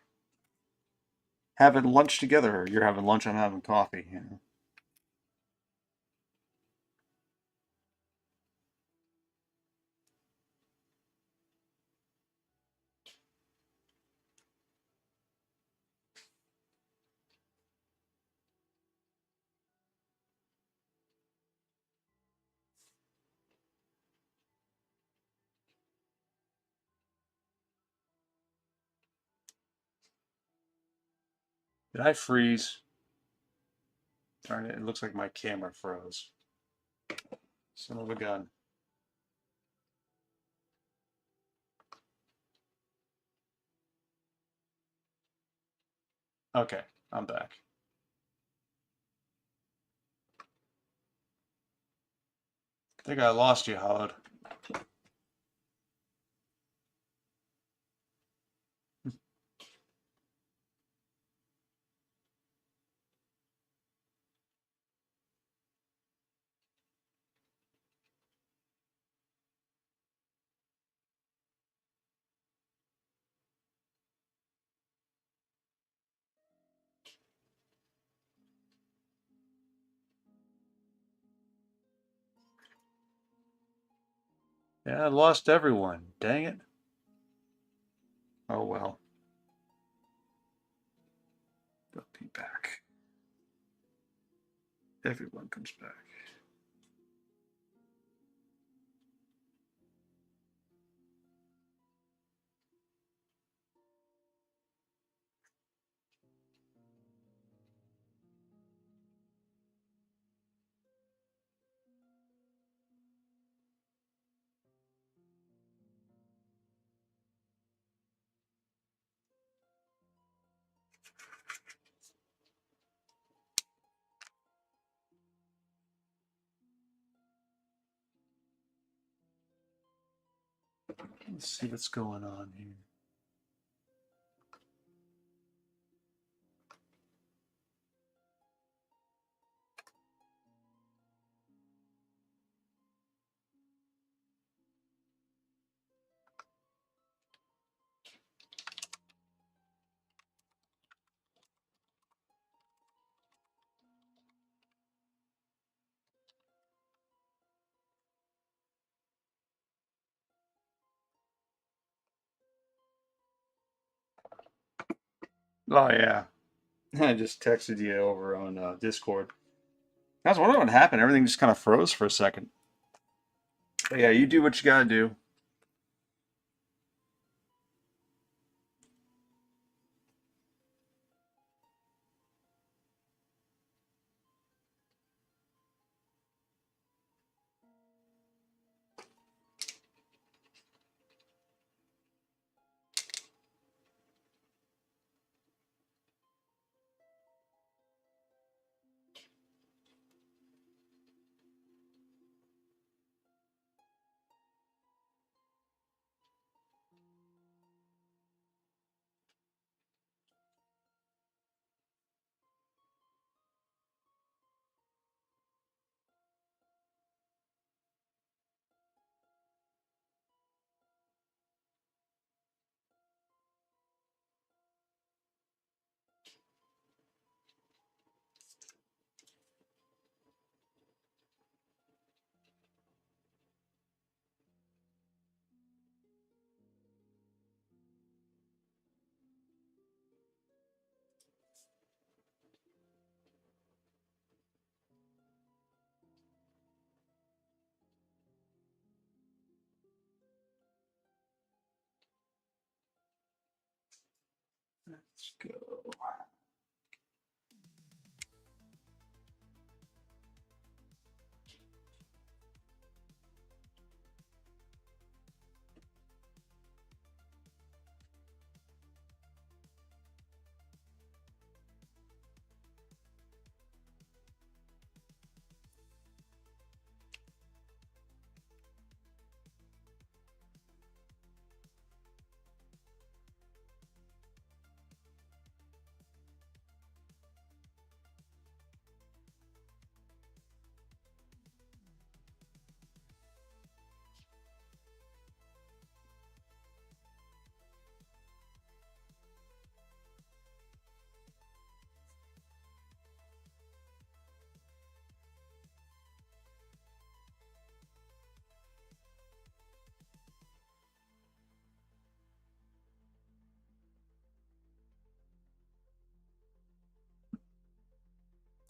having lunch together. Or you're having lunch, I'm having coffee. Did I freeze? Darn it, it looks like my camera froze. Son of a gun. Okay, I'm back. I think I lost you, Howard. Yeah, I lost everyone. Dang it. Oh well. They'll be back. Everyone comes back. Let's see what's going on here. Oh yeah. I just texted you over on Discord. I was wondering what happened. Everything just kind of froze for a second. But yeah, you do what you gotta do. Let's go.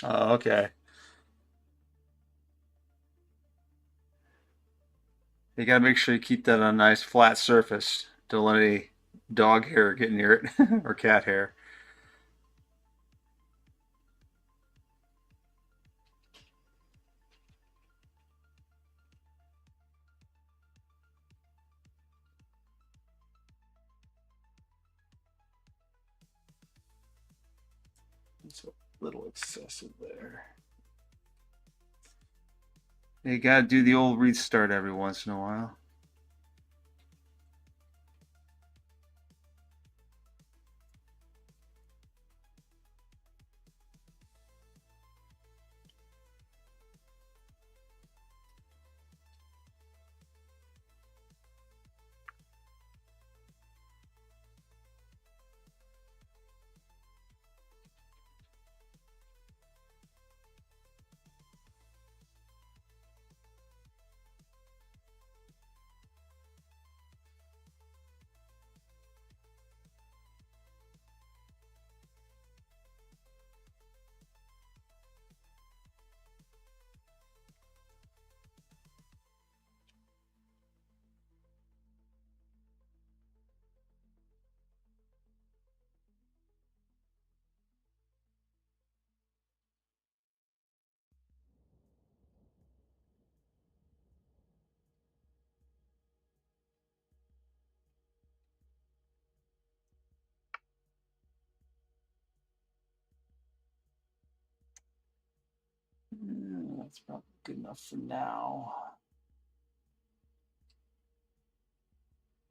Oh, okay. You gotta make sure you keep that on a nice flat surface. Don't let any dog hair get near it or cat hair. It's a little excessive there. You gotta do the old restart every once in a while. Yeah, that's probably good enough for now.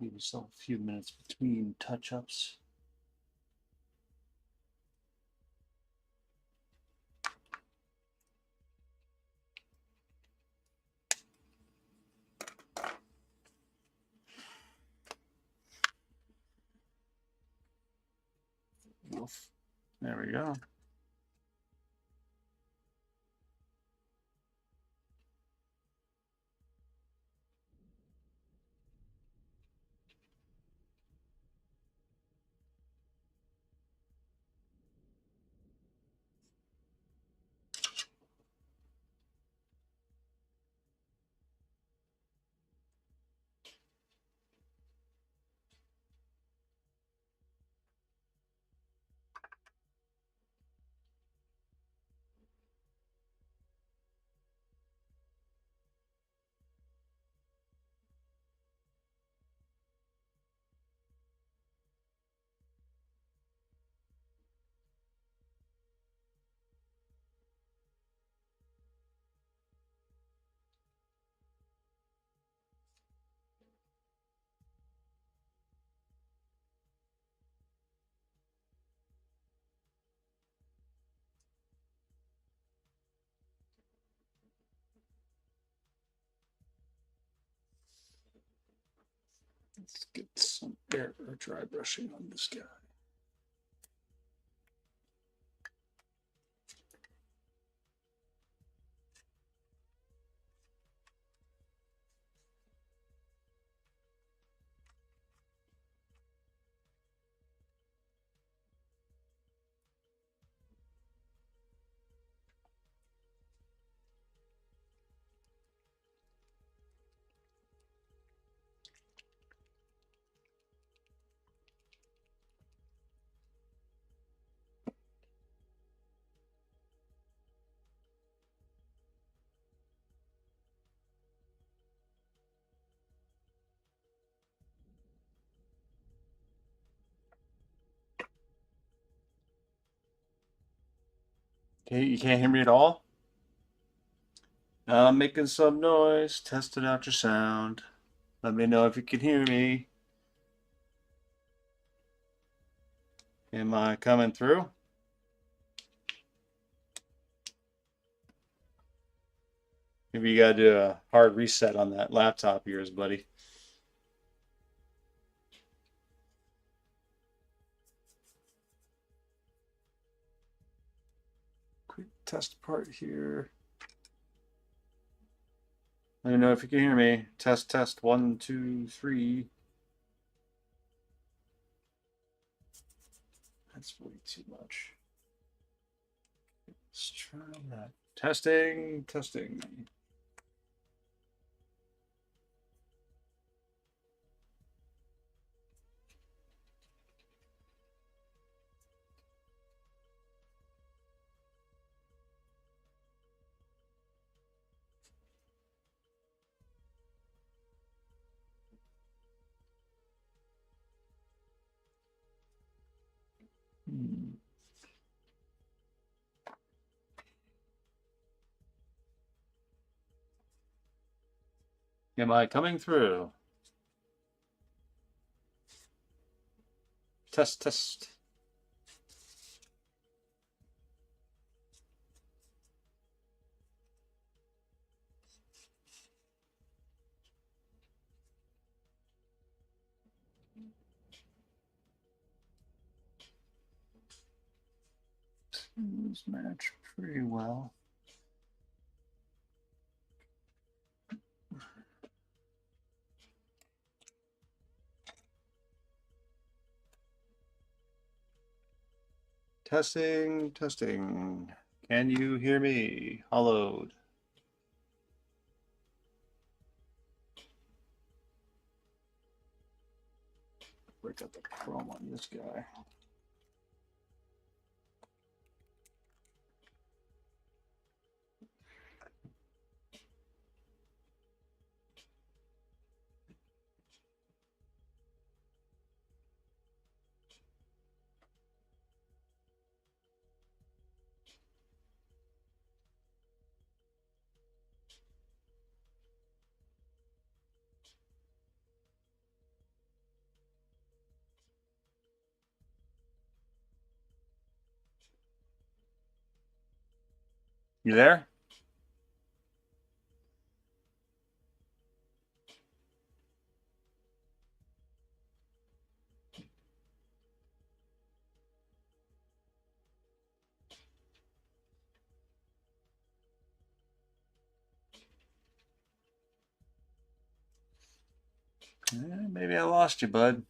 Give yourself a few minutes between touch-ups. Oof. There we go. Let's get some air or dry brushing on this guy. Okay, you can't hear me at all? I'm making some noise, testing out your sound. Let me know if you can hear me. Am I coming through? Maybe you gotta do a hard reset on that laptop of yours, buddy. Quick test part here. Let me know if you can hear me. Test, test, 1, 2, 3. That's way too much. Let's try that. Testing, testing. Hmm. Am I coming through? Test, test. These match pretty well. Testing, testing. Can you hear me? Hollowed. Break up the chrome on this guy. You there? Maybe I lost you, bud.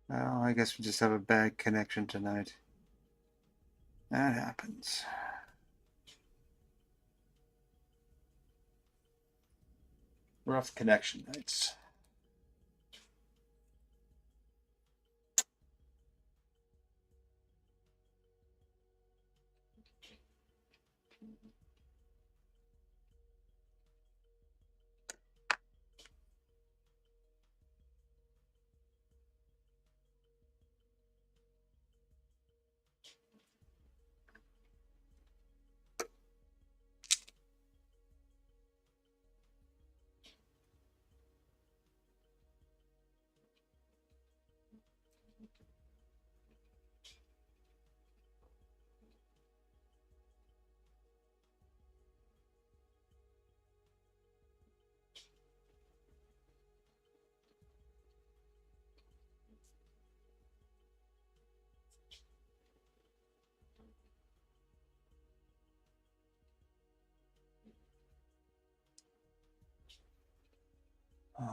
Well, I guess we just have a bad connection tonight. That happens. Rough connection nights.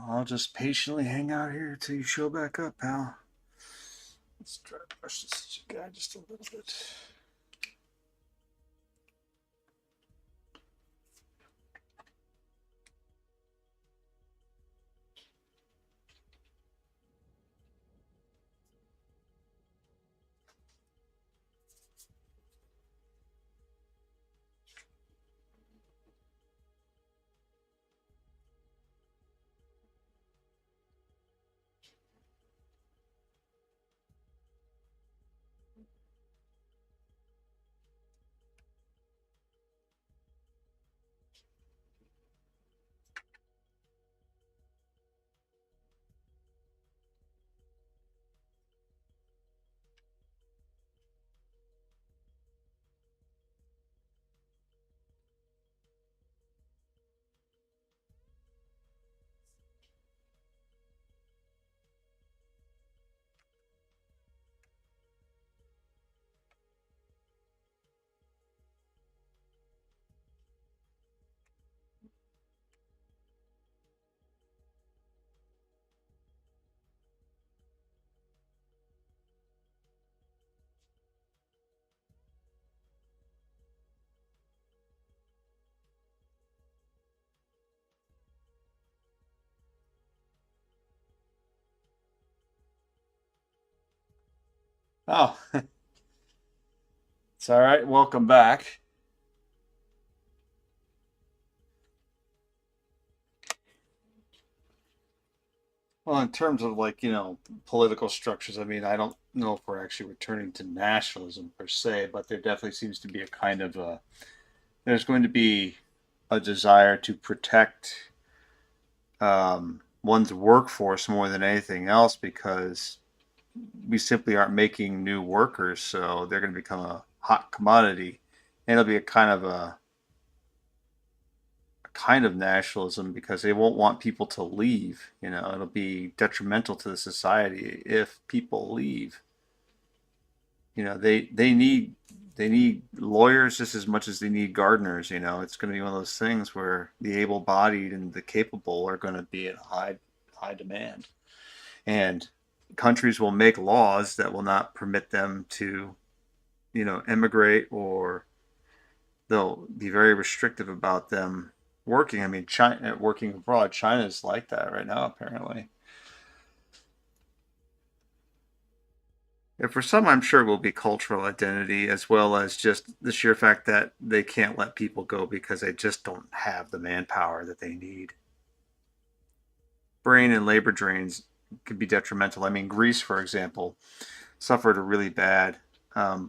I'll just patiently hang out here till you show back up, pal. Let's try to push this guy just a little bit. Oh, it's all right. Welcome back. Well, in terms of like, political structures, I mean, I don't know if we're actually returning to nationalism per se, but there definitely seems to be a kind of there's going to be a desire to protect one's workforce more than anything else because we simply aren't making new workers, so they're going to become a hot commodity, and it'll be a kind of nationalism because they won't want people to leave. It'll be detrimental to the society if people leave. They need lawyers just as much as they need gardeners. It's going to be one of those things where the able-bodied and the capable are going to be in high demand, and countries will make laws that will not permit them to emigrate, or they'll be very restrictive about them working. I mean, China working abroad. China is like that right now, apparently. And for some, I'm sure it will be cultural identity as well as just the sheer fact that they can't let people go because they just don't have the manpower that they need. Brain and labor drains could be detrimental. I mean, Greece, for example, suffered a really bad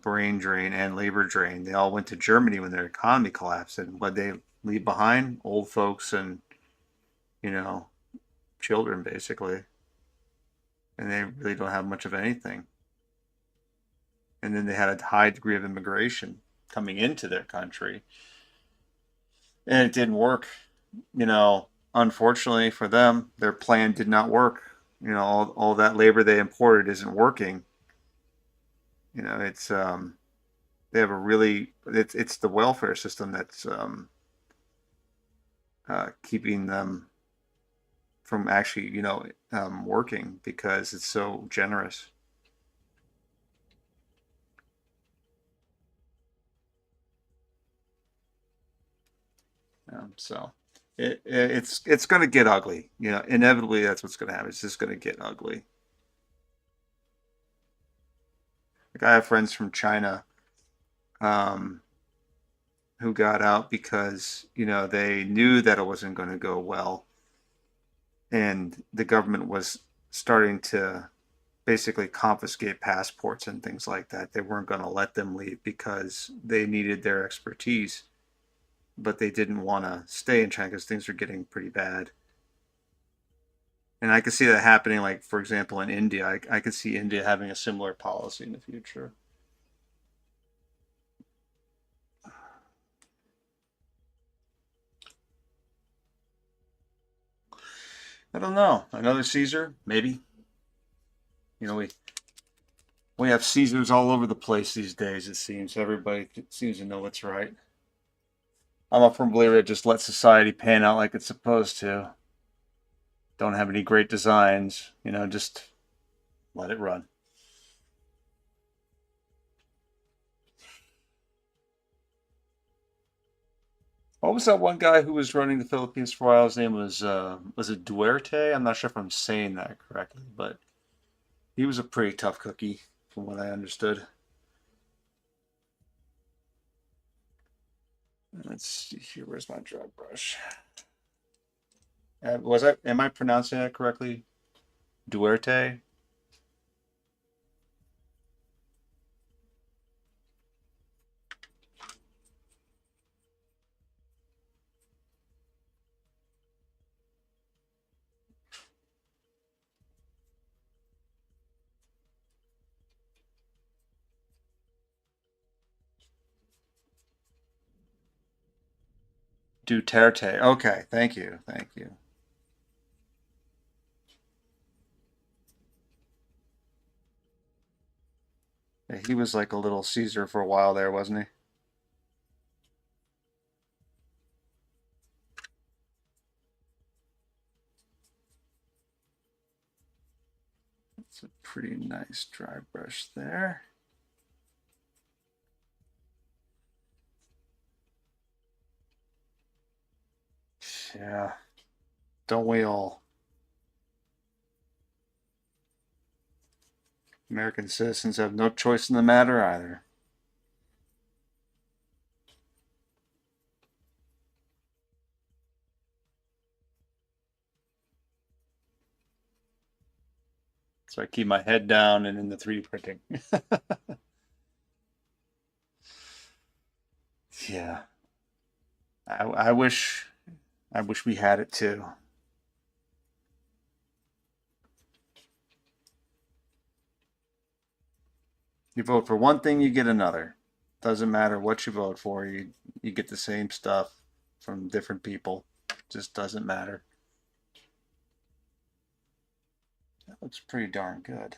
brain drain and labor drain. They all went to Germany when their economy collapsed, and what they leave behind? Old folks and you know children, basically, and they really don't have much of anything. And then they had a high degree of immigration coming into their country, and it didn't work. Unfortunately for them, their plan did not work. All that labor they imported isn't working. It's they have a really it's the welfare system that's keeping them from actually working because it's so generous. So it's going to get ugly. Inevitably that's what's going to happen. It's just going to get ugly. Like, I have friends from China um, who got out because they knew that it wasn't going to go well, and the government was starting to basically confiscate passports and things like that. They weren't going to let them leave because they needed their expertise, but they didn't want to stay in China because things are getting pretty bad. And I could see that happening, like, for example, in India. I could see India having a similar policy in the future. I don't know. Another Caesar, maybe. We have Caesars all over the place these days. It seems everybody seems to know what's right. I'm a firm believer that just let society pan out like it's supposed to. Don't have any great designs. Just let it run. What was that one guy who was running the Philippines for a while? His name was it Duerte? I'm not sure if I'm saying that correctly, but he was a pretty tough cookie, from what I understood. Let's see here. Where's my dry brush? Am I pronouncing that correctly? Duerte? Duterte. Okay, thank you. Thank you. Yeah, he was like a little Caesar for a while there, wasn't he? It's a pretty nice dry brush there. Yeah, don't we all? American citizens have no choice in the matter either. So I keep my head down and in the 3D printing. Yeah. I wish we had it too. You vote for one thing, you get another. Doesn't matter what you vote for, you get the same stuff from different people. Just doesn't matter. That looks pretty darn good.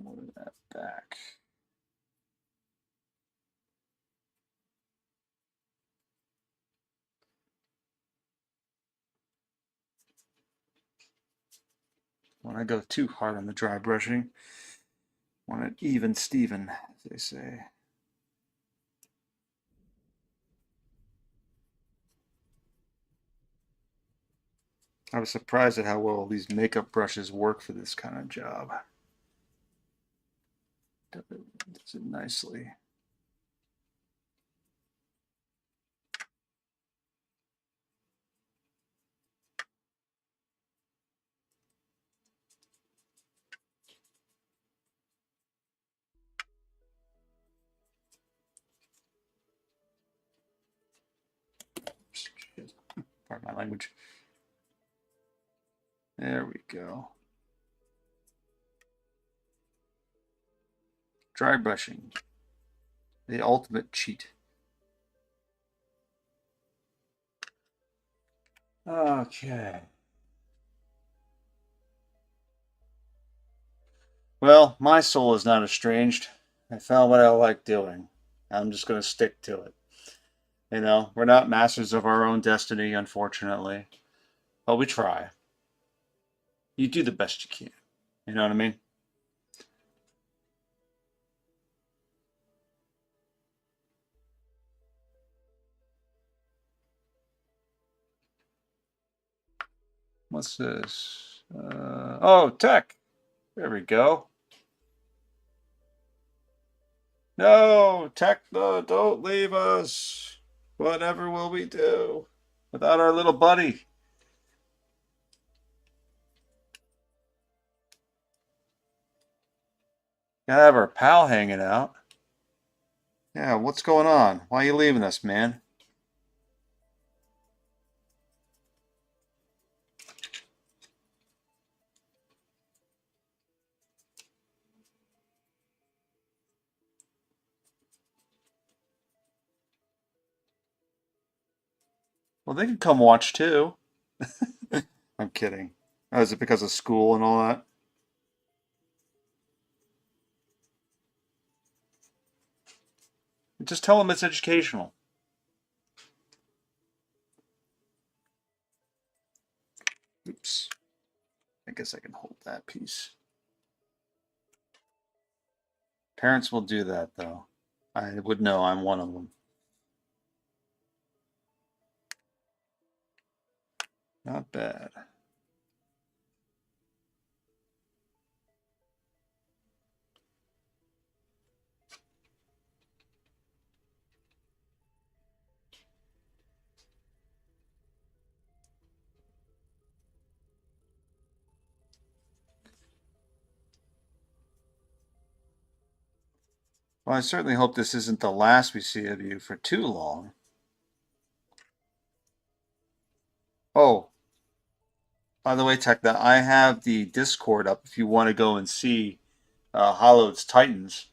Move that back. When I go too hard on the dry brushing, want it even Steven, as they say. I was surprised at how well these makeup brushes work for this kind of job. Does it nicely. Pardon my language. There we go. Dry brushing. The ultimate cheat. Okay. Well, my soul is not estranged. I found what I like doing. I'm just going to stick to it. You know, we're not masters of our own destiny, unfortunately, but we try. You do the best you can. You know what I mean? What's this? Oh, tech. There we go. No, tech, no, don't leave us. Whatever will we do without our little buddy? Gotta have our pal hanging out. Yeah, what's going on? Why are you leaving us, man? Well, they can come watch too. I'm kidding. Oh, is it because of school and all that? Just tell them it's educational. Oops. I guess I can hold that piece. Parents will do that, though. I would know I'm one of them. Not bad. Well, I certainly hope this isn't the last we see of you for too long. Oh, by the way, Tekna, I have the Discord up if you want to go and see Hollow's Titans.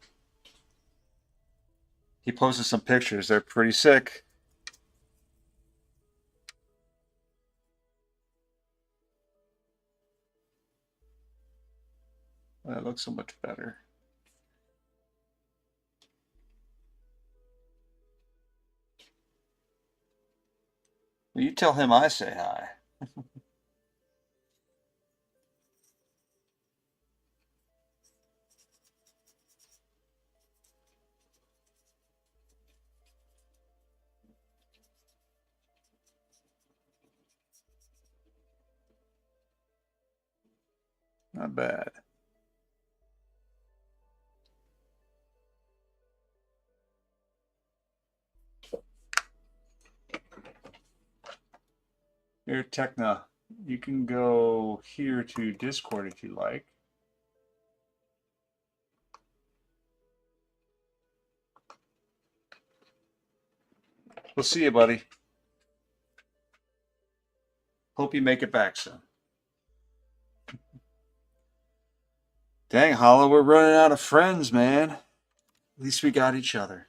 He posted some pictures. They're pretty sick. That looks so much better. Well, you tell him I say hi. Not bad. Here, Techna, you can go here to Discord if you like. We'll see you, buddy. Hope you make it back soon. Dang, Hollow, we're running out of friends, man. At least we got each other.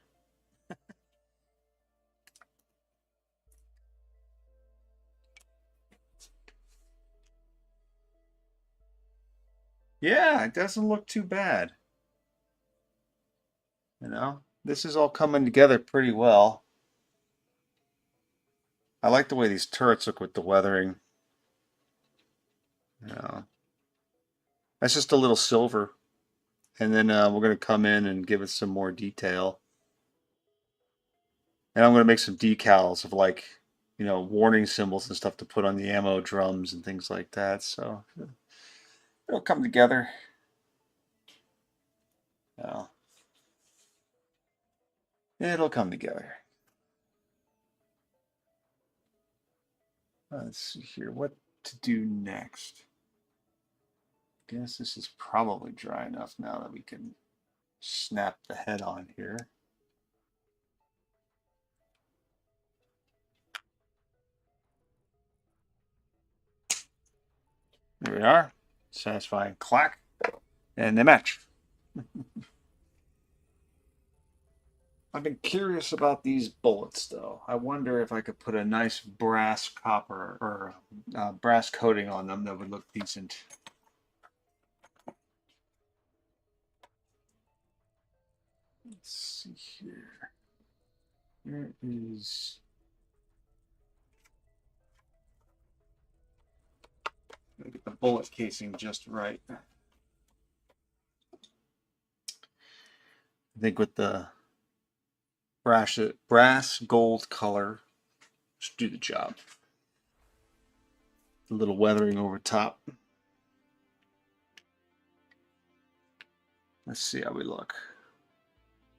Yeah, it doesn't look too bad. You know, this is all coming together pretty well. I like the way these turrets look with the weathering. You know, that's just a little silver. And then we're going to come in and give it some more detail. And I'm going to make some decals of like, you know, warning symbols and stuff to put on the ammo drums and things like that. So it'll come together. Yeah. It'll come together. Let's see here. What to do next? Guess this is probably dry enough now that we can snap the head on here. There we are. Satisfying clack. And they match. I've been curious about these bullets, though. I wonder if I could put a nice brass copper or brass coating on them that would look decent. Let's see here. There is. Get the bullet casing just right. I think with the brass gold color should do the job. A little weathering over top. Let's see how we look.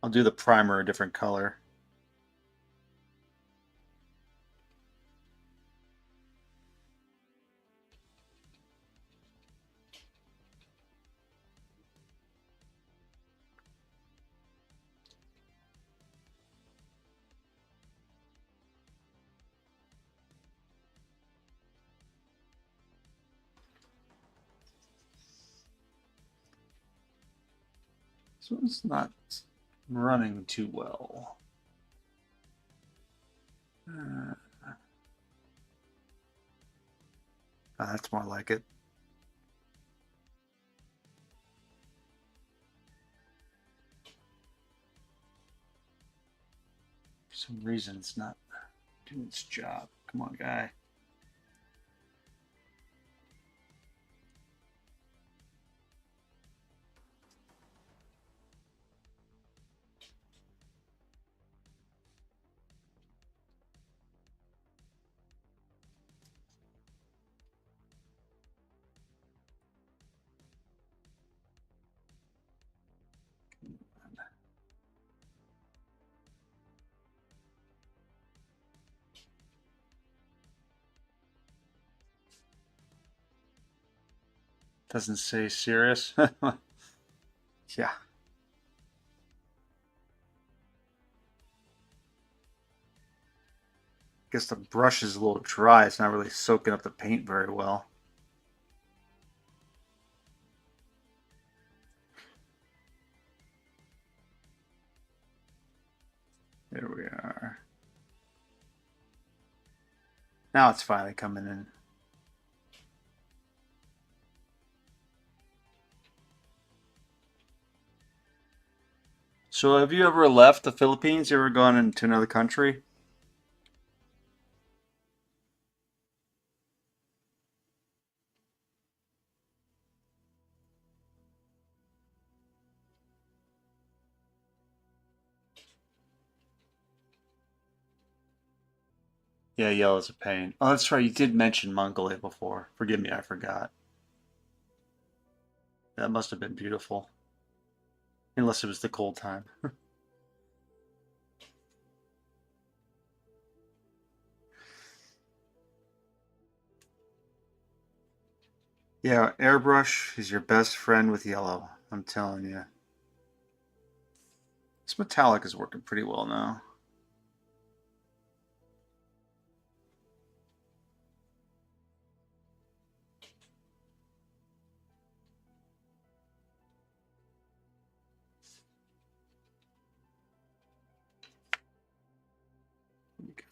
I'll do the primer a different color. This one's not running too well. That's more like it. For some reason, it's not doing its job. Come on, guy. Doesn't say serious. Yeah. Guess the brush is a little dry. It's not really soaking up the paint very well. There we are. Now it's finally coming in. So have you ever left the Philippines? You ever gone into another country? Yeah, yellow's a pain. Oh, that's right. You did mention Mongolia before. Forgive me, I forgot. That must have been beautiful. Unless it was the cold time. Yeah, airbrush is your best friend with yellow. I'm telling you. This metallic is working pretty well now.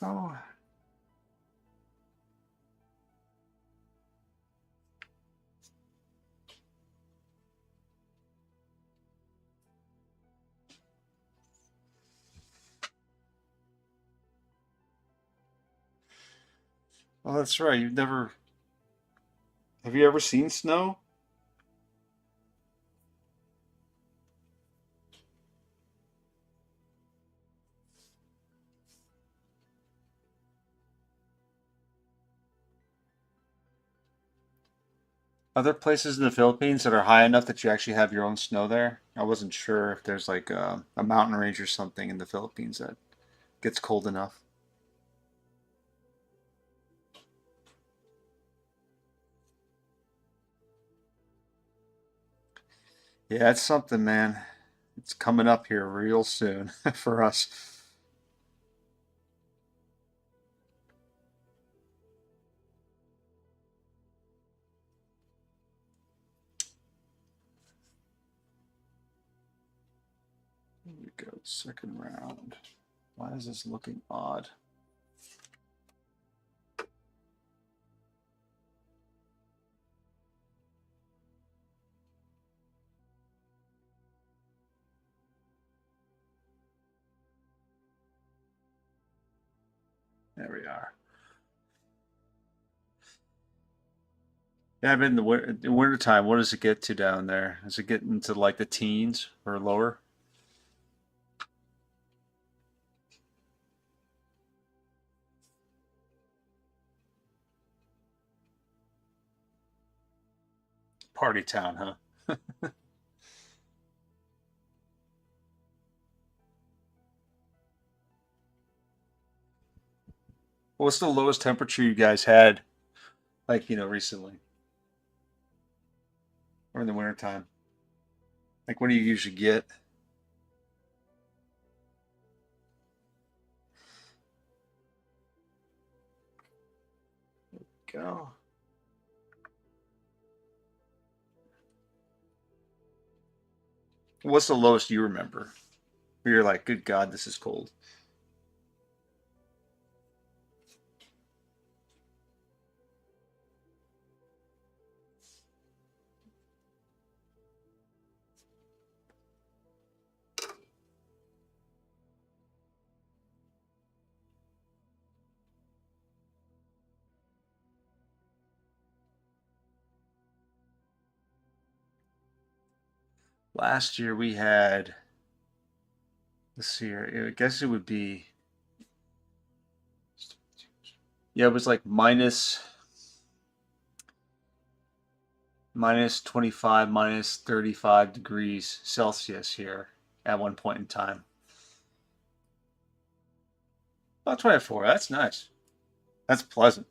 Oh, oh, that's right. You've never. Have you ever seen snow? Are there places in the Philippines that are high enough that you actually have your own snow there? I wasn't sure if there's like a mountain range or something in the Philippines that gets cold enough. Yeah, it's something, man. It's coming up here real soon for us. Here we go, second round. Why is this looking odd? There we are. Yeah, I've been in the winter time. What does it get to down there? Does it get into like the teens or lower? Party town, huh? What's the lowest temperature you guys had, like, recently or in the winter time? Like, what do you usually get? Go. What's the lowest you remember? Where you're like, good God, this is cold. Last year we had, let's see here, I guess it would be, yeah, it was like minus 25, minus 35 degrees Celsius here at one point in time. Oh, 24. That's nice. That's pleasant.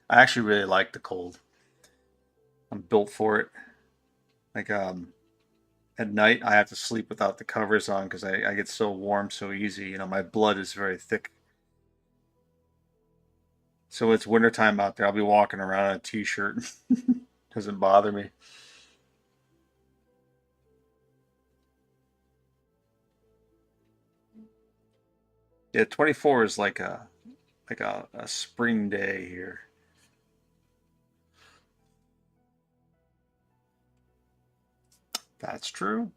I actually really like the cold. I'm built for it. Like at night I have to sleep without the covers on because I get so warm so easy. My blood is very thick. So it's wintertime out there. I'll be walking around in a t-shirt. Doesn't bother me. Yeah, 24 is like a spring day here. That's true.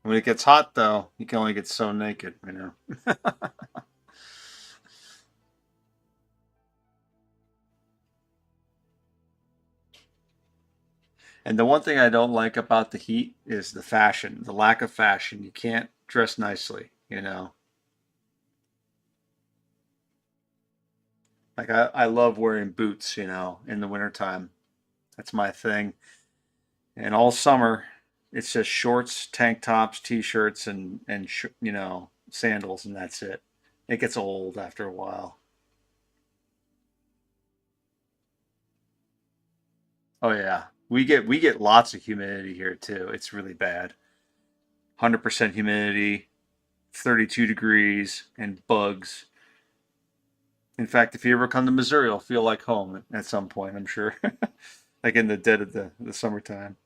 When it gets hot, though, you can only get so naked, you know. And the one thing I don't like about the heat is the fashion, the lack of fashion. You can't dress nicely, you know. Like I love wearing boots, you know, in the wintertime. That's my thing. And all summer, it's just shorts, tank tops, t-shirts, and you know, sandals, and that's it. It gets old after a while. Oh yeah, we get lots of humidity here too. It's really bad. 100% humidity, 32 degrees, and bugs. In fact, if you ever come to Missouri, you'll feel like home at some point, I'm sure. Like in the dead of the summertime.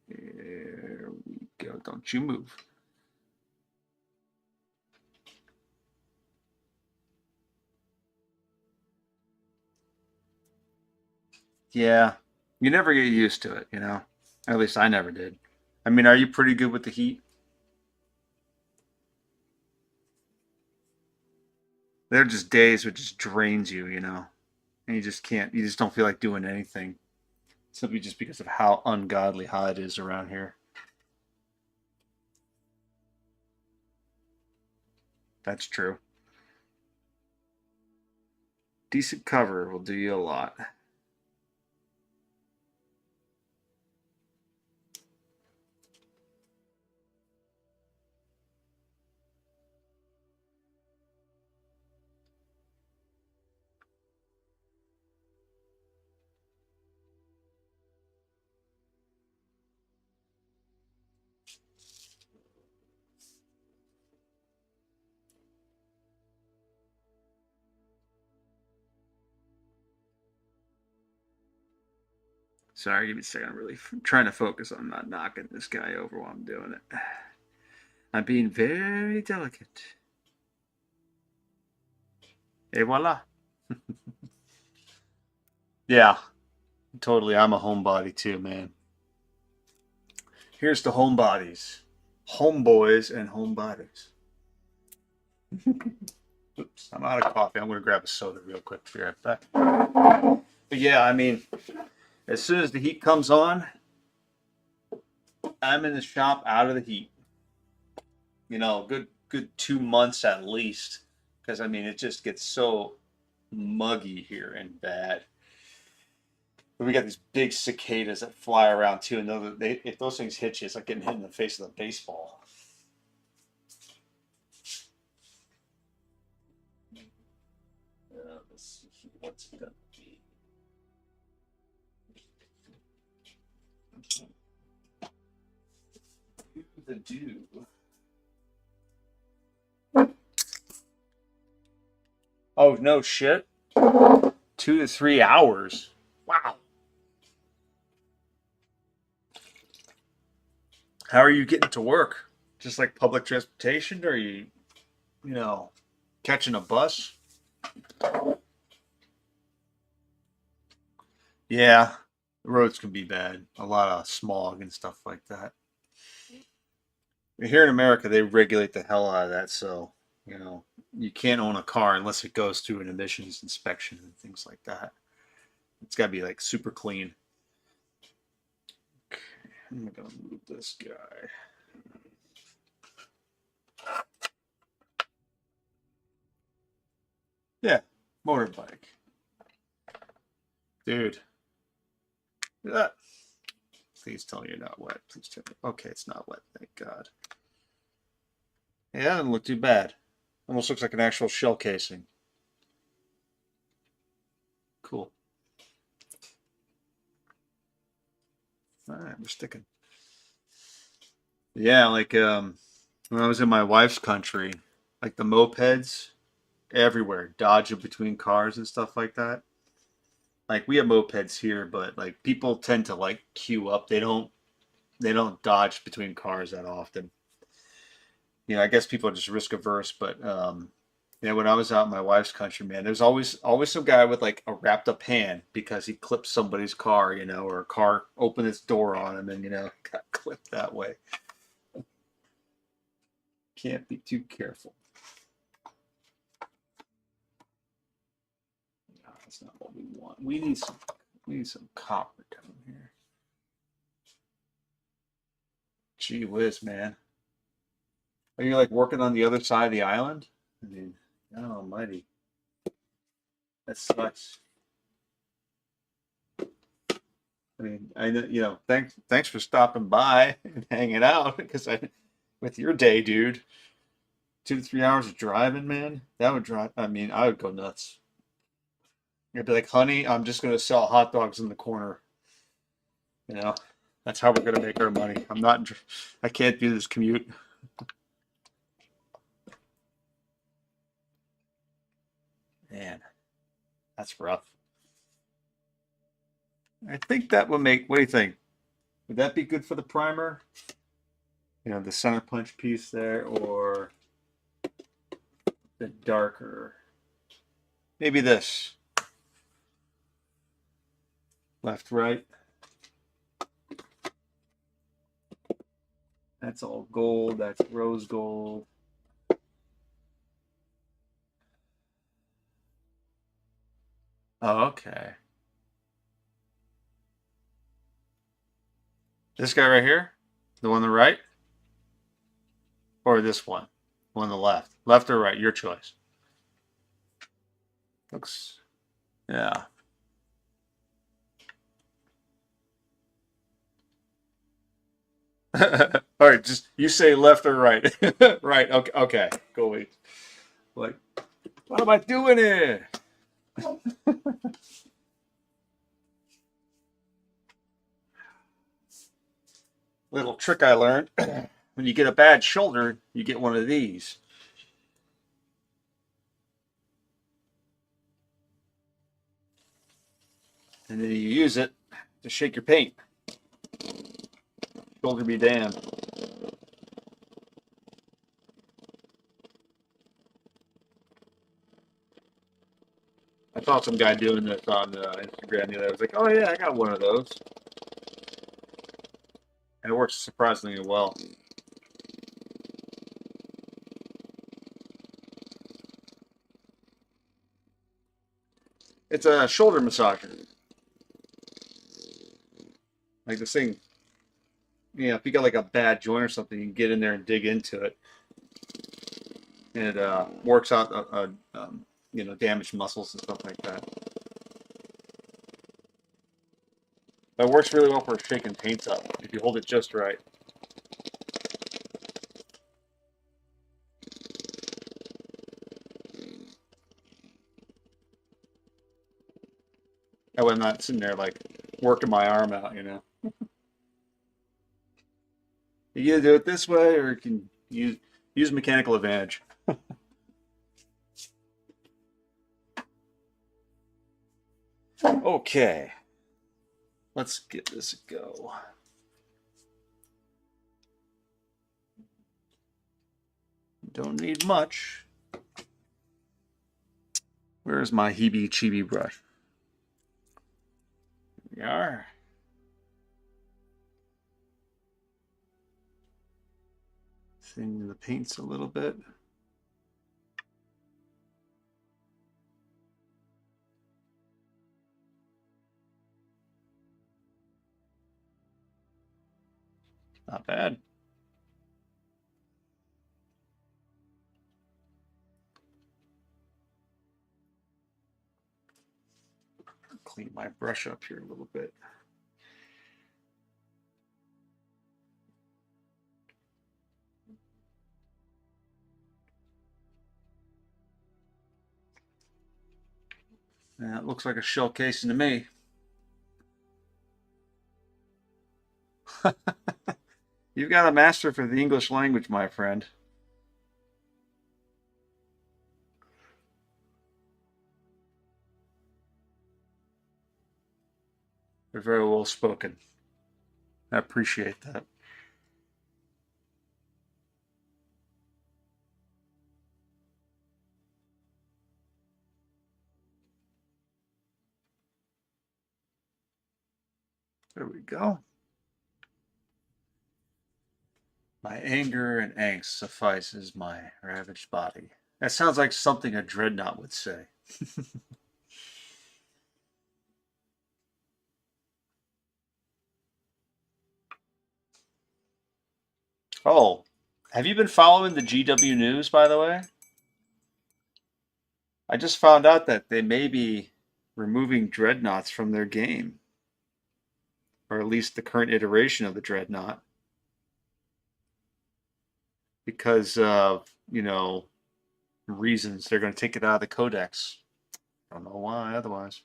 There we go. Don't you move. Yeah, you never get used to it, you know? At least I never did. I mean, are you pretty good with the heat? There are just days which just drains you, you know? And you just can't, you just don't feel like doing anything. Simply just because of how ungodly hot it is around here. That's true. Decent cover will do you a lot. Sorry, give me a second. I'm really trying to focus on not knocking this guy over while I'm doing it. I'm being very delicate. Et voila. Yeah, totally. I'm a homebody too, man. Here's the homebodies, homeboys, and homebodies. Oops, I'm out of coffee. I'm going to grab a soda real quick. Be right back. But yeah, I mean, as soon as the heat comes on, I'm in the shop out of the heat. You know, good 2 months at least, because I mean, it just gets so muggy here and bad. But we got these big cicadas that fly around too, and if those things hit you, it's like getting hit in the face with a baseball. Let's see what's it gonna be. Do the do. Oh no shit. 2 to 3 hours. Wow. How are you getting to work? Just like public transportation, or are you know, catching a bus? Yeah, the roads can be bad. A lot of smog and stuff like that. Here in America, they regulate the hell out of that, so you know you can't own a car unless it goes through an emissions inspection and things like that. It's got to be like super clean. Okay, I'm gonna move this guy. Yeah, motorbike, dude. Ah, please tell me you're not wet. Please tell me. Okay, it's not wet. Thank God. Yeah, it doesn't look too bad. Almost looks like an actual shell casing. Cool. All right, we're sticking. Yeah, like when I was in my wife's country, like the mopeds everywhere, dodging between cars and stuff like that. Like we have mopeds here, but like people tend to like queue up. They don't dodge between cars that often. You know, I guess people are just risk averse, but Yeah, when I was out in my wife's country, man, there's always some guy with like a wrapped up hand because he clipped somebody's car, or a car opened its door on him and got clipped that way. Can't be too careful. No, that's not what we want. We need some copper down here. Gee whiz, man. Are you like working on the other side of the island? I mean, God almighty. That sucks. I mean, I know, thanks for stopping by and hanging out because with your day, dude, 2 to 3 hours of driving, man, that would drive. I mean, I would go nuts. I'd be like, honey, I'm just gonna sell hot dogs in the corner. You know, that's how we're gonna make our money. I can't do this commute. Man, that's rough. I think that would make. What do you think? Would that be good for the primer? The center punch piece there, or the darker. Maybe this. Left, right. That's all gold. That's rose gold. Oh, okay. This guy right here? The one on the right? Or this one? One on the left? Left or right? Your choice. Looks, yeah. All right, just you say left or right. Right. Okay. Okay. Go wait. Like, what am I doing here? Little trick I learned. When you get a bad shoulder, you get one of these. And then you use it to shake your paint. Shoulder be damned. I saw some guy doing this on Instagram the other day. I was like, oh yeah, I got one of those. And it works surprisingly well. It's a shoulder massager. Like this thing, if you got like a bad joint or something, you can get in there and dig into it. And it works out, damaged muscles and stuff like that. But it works really well for shaking paints up if you hold it just right. That way I'm not sitting there like working my arm out. You either do it this way or you can use mechanical advantage. Okay, let's get this a go. Don't need much. Where's my heebie chibi brush? Here we are. Thin the paints a little bit. Not bad. Clean my brush up here a little bit. That looks like a shell casing to me. You've got a master for the English language, my friend. They're very well spoken. I appreciate that. There we go. My anger and angst suffices my ravaged body. That sounds like something a dreadnought would say. Oh, have you been following the GW news, by the way? I just found out that they may be removing dreadnoughts from their game, or at least the current iteration of the dreadnought, because of, reasons. They're going to take it out of the codex. I don't know why otherwise.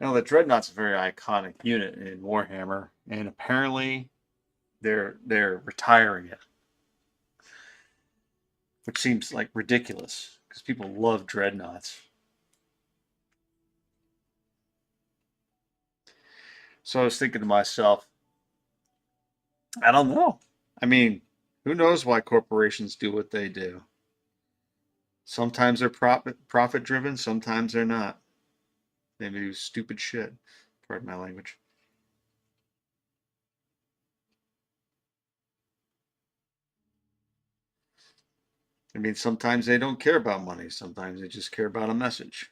Now, the dreadnought's a very iconic unit in Warhammer, and apparently they're retiring it, which seems like ridiculous because people love dreadnoughts. So I was thinking to myself, I don't know. I mean, who knows why corporations do what they do? Sometimes they're profit driven, sometimes they're not. They do stupid shit. Pardon my language. I mean, sometimes they don't care about money. Sometimes they just care about a message.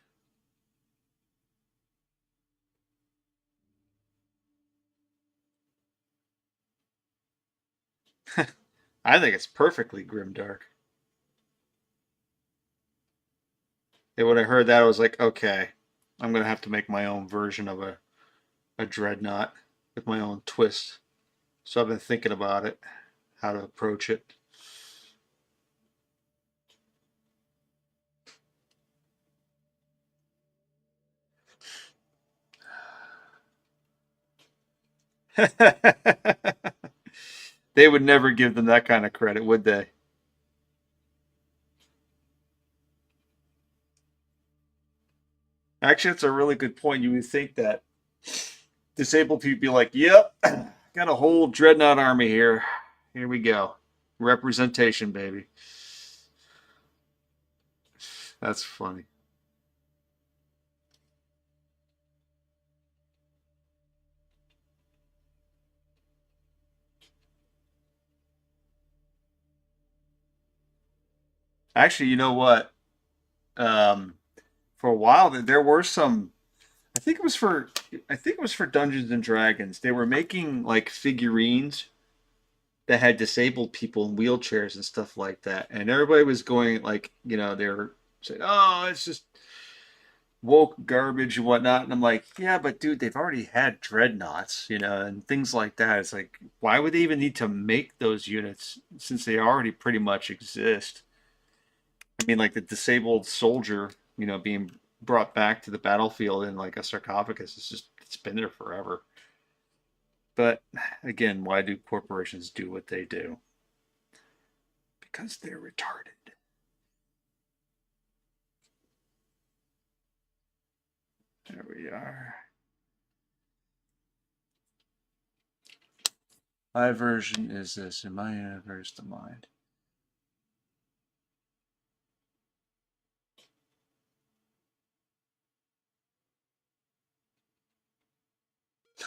I think it's perfectly grimdark. And when I heard that, I was like, okay, I'm gonna have to make my own version of a dreadnought with my own twist. So I've been thinking about it, how to approach it. They would never give them that kind of credit, would they? Actually, that's a really good point. You would think that disabled people be like, "Yep, got a whole dreadnought army here. Here we go, representation, baby." That's funny. Actually, you know what? Um, for a while, there were some. I think it was for. I think it was for Dungeons and Dragons. They were making like figurines that had disabled people in wheelchairs and stuff like that, and everybody was going like, they were saying, "Oh, it's just woke garbage and whatnot." And I'm like, yeah, but dude, they've already had dreadnoughts, and things like that. It's like, why would they even need to make those units since they already pretty much exist? I mean, like the disabled soldier, being brought back to the battlefield in like a sarcophagus. It's been there forever. But again, why do corporations do what they do? Because they're retarded. There we are. My version is this, and my universe the mind.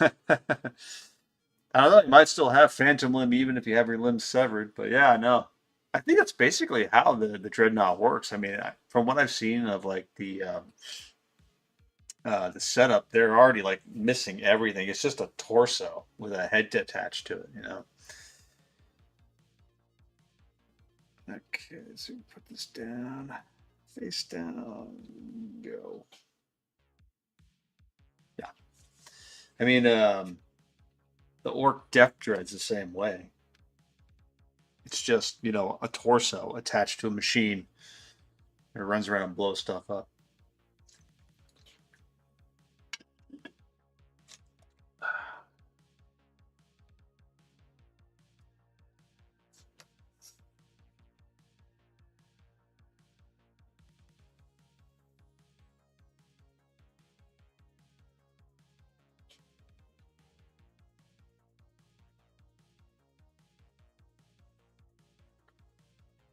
I don't know. You might still have phantom limb even if you have your limbs severed. But yeah, no. I think that's basically how the dreadnought works. I mean, from what I've seen of like the setup, they're already like missing everything. It's just a torso with a head attached to it. Okay, so put this down, face down, go. Yeah, I mean, the orc death dread's the same way. It's just a torso attached to a machine. It runs around and blows stuff up.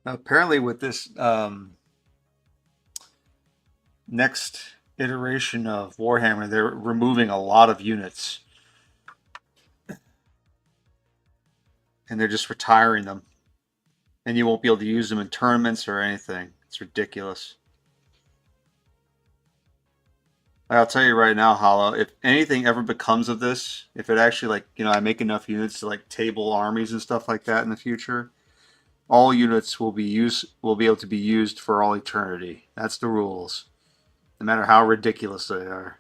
Now, apparently, with this next iteration of Warhammer, they're removing a lot of units and they're just retiring them. And you won't be able to use them in tournaments or anything. It's ridiculous. I'll tell you right now, Hollow, if anything ever becomes of this, if it actually, like, I make enough units to like table armies and stuff like that in the future, all units will be able to be used for all eternity. That's the rules. No matter how ridiculous they are.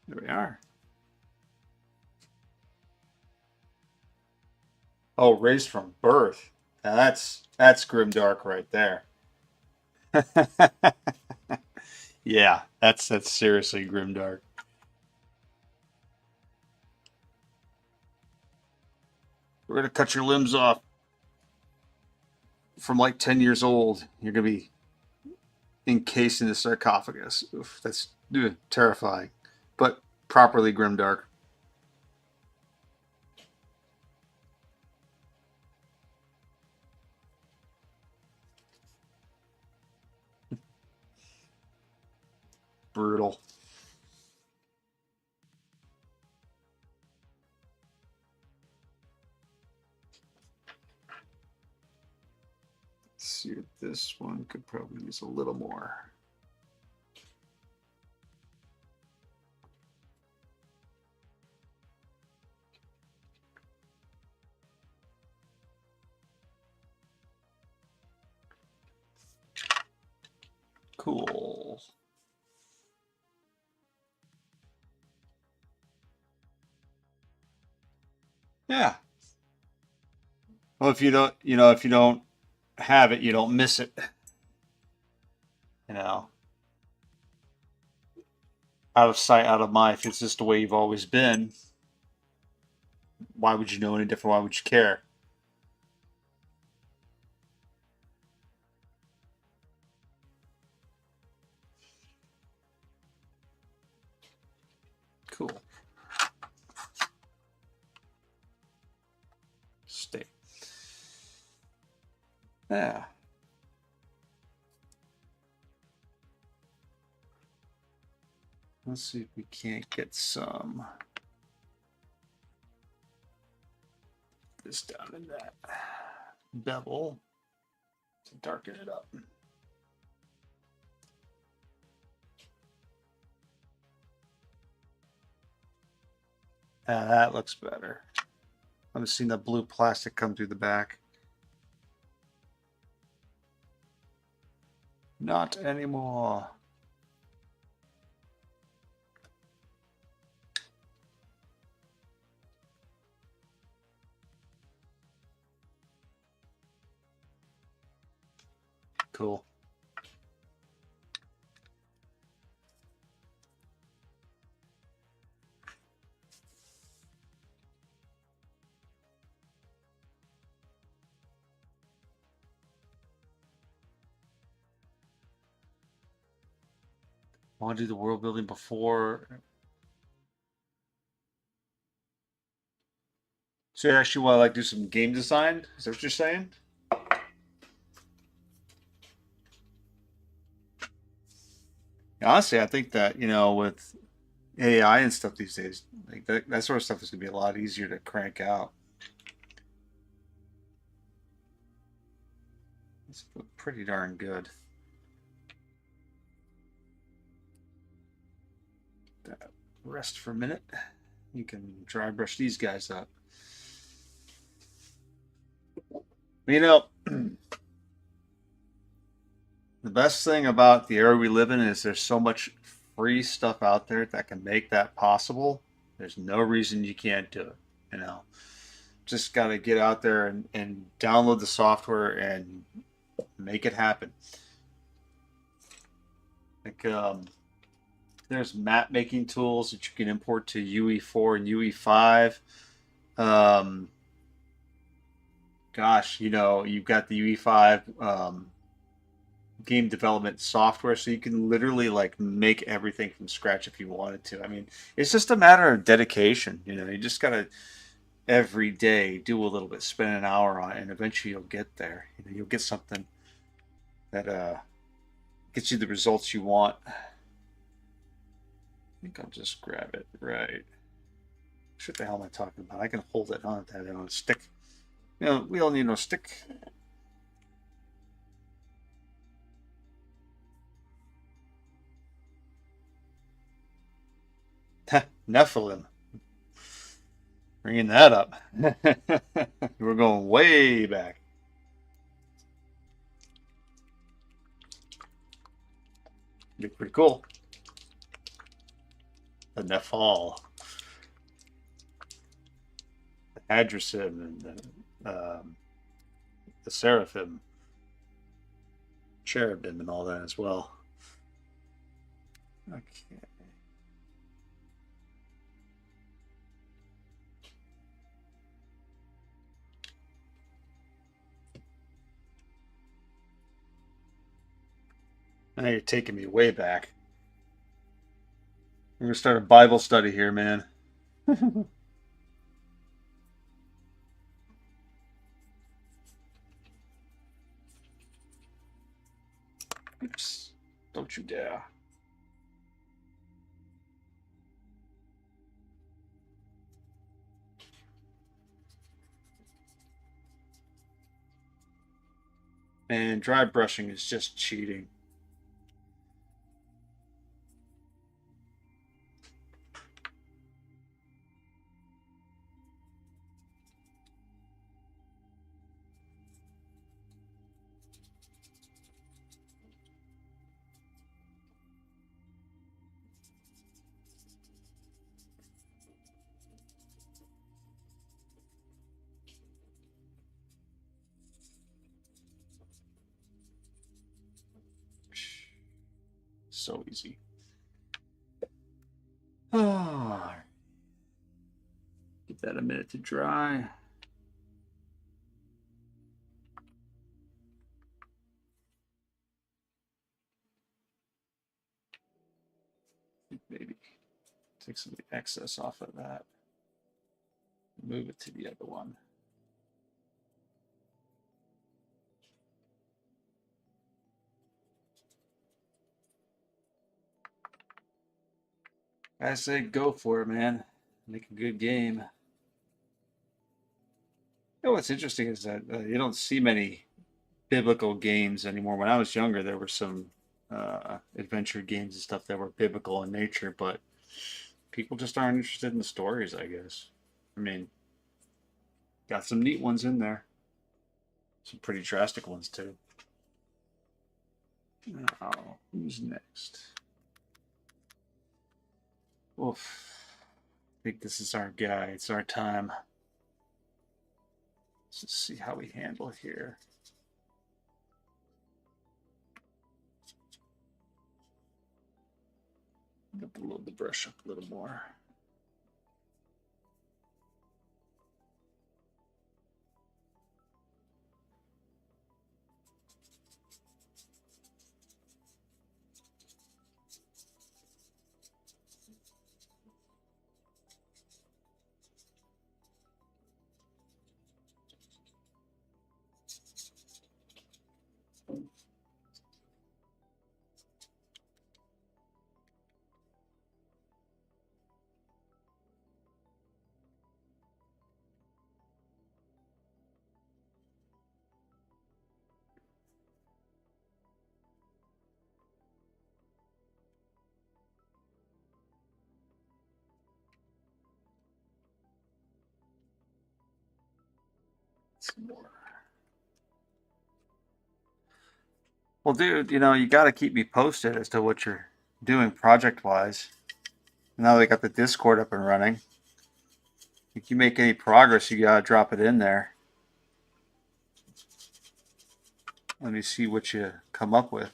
There we are. Oh, raised from birth. Now that's grimdark right there. Yeah, that's seriously grimdark. We're gonna cut your limbs off from like 10 years old. You're gonna be encased in the sarcophagus. Oof, that's terrifying, but properly grimdark. Brutal. Let's see if this one could probably use a little more. Cool. Yeah. Well, if you don't, if you don't have it, you don't miss it. You know, out of sight, out of mind. If it's just the way you've always been, why would you know any different? Why would you care? Cool. Stay. Yeah. Let's see if we can't get some this down in that bevel to darken it up. That looks better. I'm seeing the blue plastic come through the back. Not anymore. Cool. Want to do the world building before? So you actually want to like do some game design? Is that what you're saying? Honestly, I think that with AI and stuff these days, like that sort of stuff is gonna be a lot easier to crank out. It's pretty darn good. That rest for a minute. You can dry brush these guys up. The best thing about the era we live in is there's so much free stuff out there that can make that possible. There's no reason you can't do it. Just got to get out there and download the software and make it happen. Like, there's map making tools that you can import to UE4 and UE5. Um, Gosh, you've got the UE5 game development software, so you can literally like make everything from scratch if you wanted to. I mean, it's just a matter of dedication. You know, you just gotta every day do a little bit, spend an hour on it, and eventually you'll get there. You know, you'll get something that gets you the results you want. I think I'll just grab it. Right. What the hell am I talking about? I can hold it on that on a stick. You know, we don't need no stick. Nephilim. Bringing that up. We're going way back. Be pretty cool. The Nephal, the Hadrasim, and the Seraphim, Cherubim, and all that as well. Okay. Now you're taking me way back. We're gonna start a Bible study here, man. Oops. Don't you dare. And dry brushing is just cheating. So easy. Oh, give that a minute to dry. Maybe take some of the excess off of that. Move it to the other one. I say go for it, man. Make a good game. You know what's interesting is that you don't see many biblical games anymore. When I was younger, there were some adventure games and stuff that were biblical in nature, but people just aren't interested in the stories, I guess. I mean, got some neat ones in there, some pretty drastic ones too. Oh, who's next? Oof. I think this is our guy. It's our time. Let's just see how we handle here. Load the brush up a little more. Some more. Well, dude, you know, you got to keep me posted as to what you're doing project-wise. Now they got the Discord up and running. If you make any progress, you gotta drop it in there. Let me see what you come up with.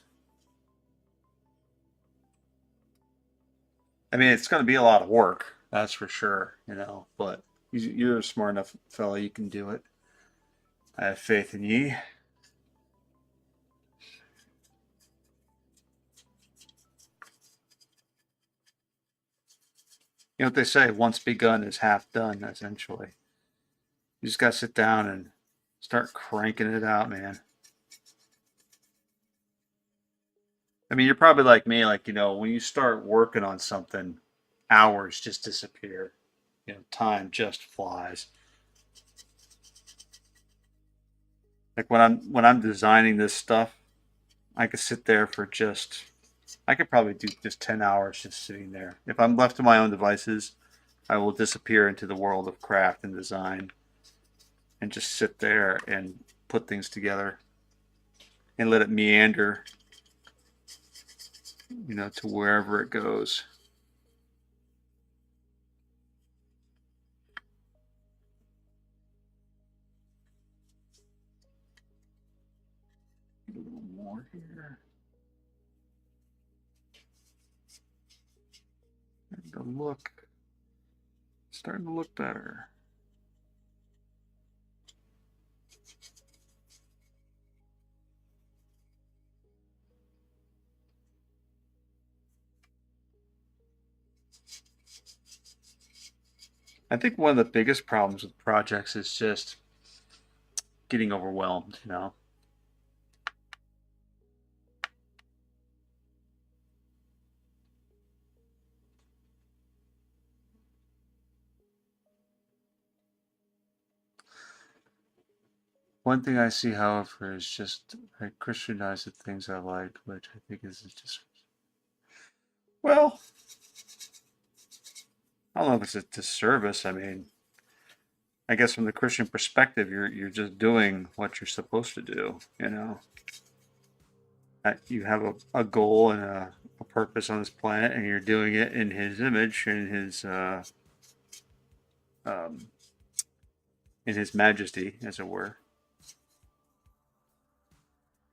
I mean, it's gonna be a lot of work, that's for sure, you know, but you're a smart enough fella, you can do it. I have faith in ye. You know what they say, once begun is half done, essentially. You just got to sit down and start cranking it out, man. I mean, you're probably like me, like, when you start working on something, hours just disappear. Time just flies. Like when I'm designing this stuff, I could sit there for just I could probably do just 10 hours just sitting there. If I'm left to my own devices, I will disappear into the world of craft and design and just sit there and put things together and let it meander, to wherever it goes. A little more here. Starting to look better. I think one of the biggest problems with projects is just getting overwhelmed. One thing I see, however, is just I Christianize the things I like, which I think is just, well, I don't know if it's a disservice. I mean, I guess from the Christian perspective, you're just doing what you're supposed to do. You have a goal and a purpose on this planet, and you're doing it in His image, um, in His majesty, as it were.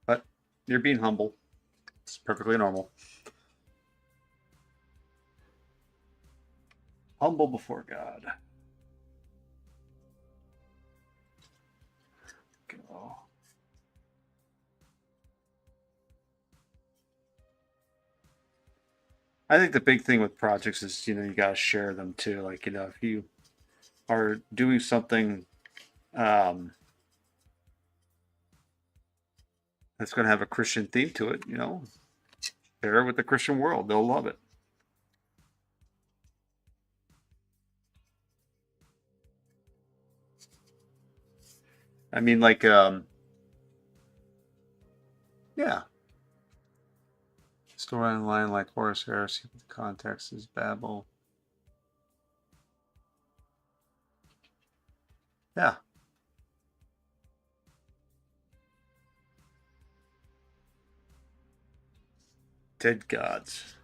But you're being humble. It's perfectly normal. Humble before God. Go. I think the big thing with projects is, you got to share them too. Like, if you are doing something um, that's going to have a Christian theme to it, share it with the Christian world. They'll love it. I mean, like, yeah, storyline like Horus Heresy, but the context is Babel. Yeah, dead gods.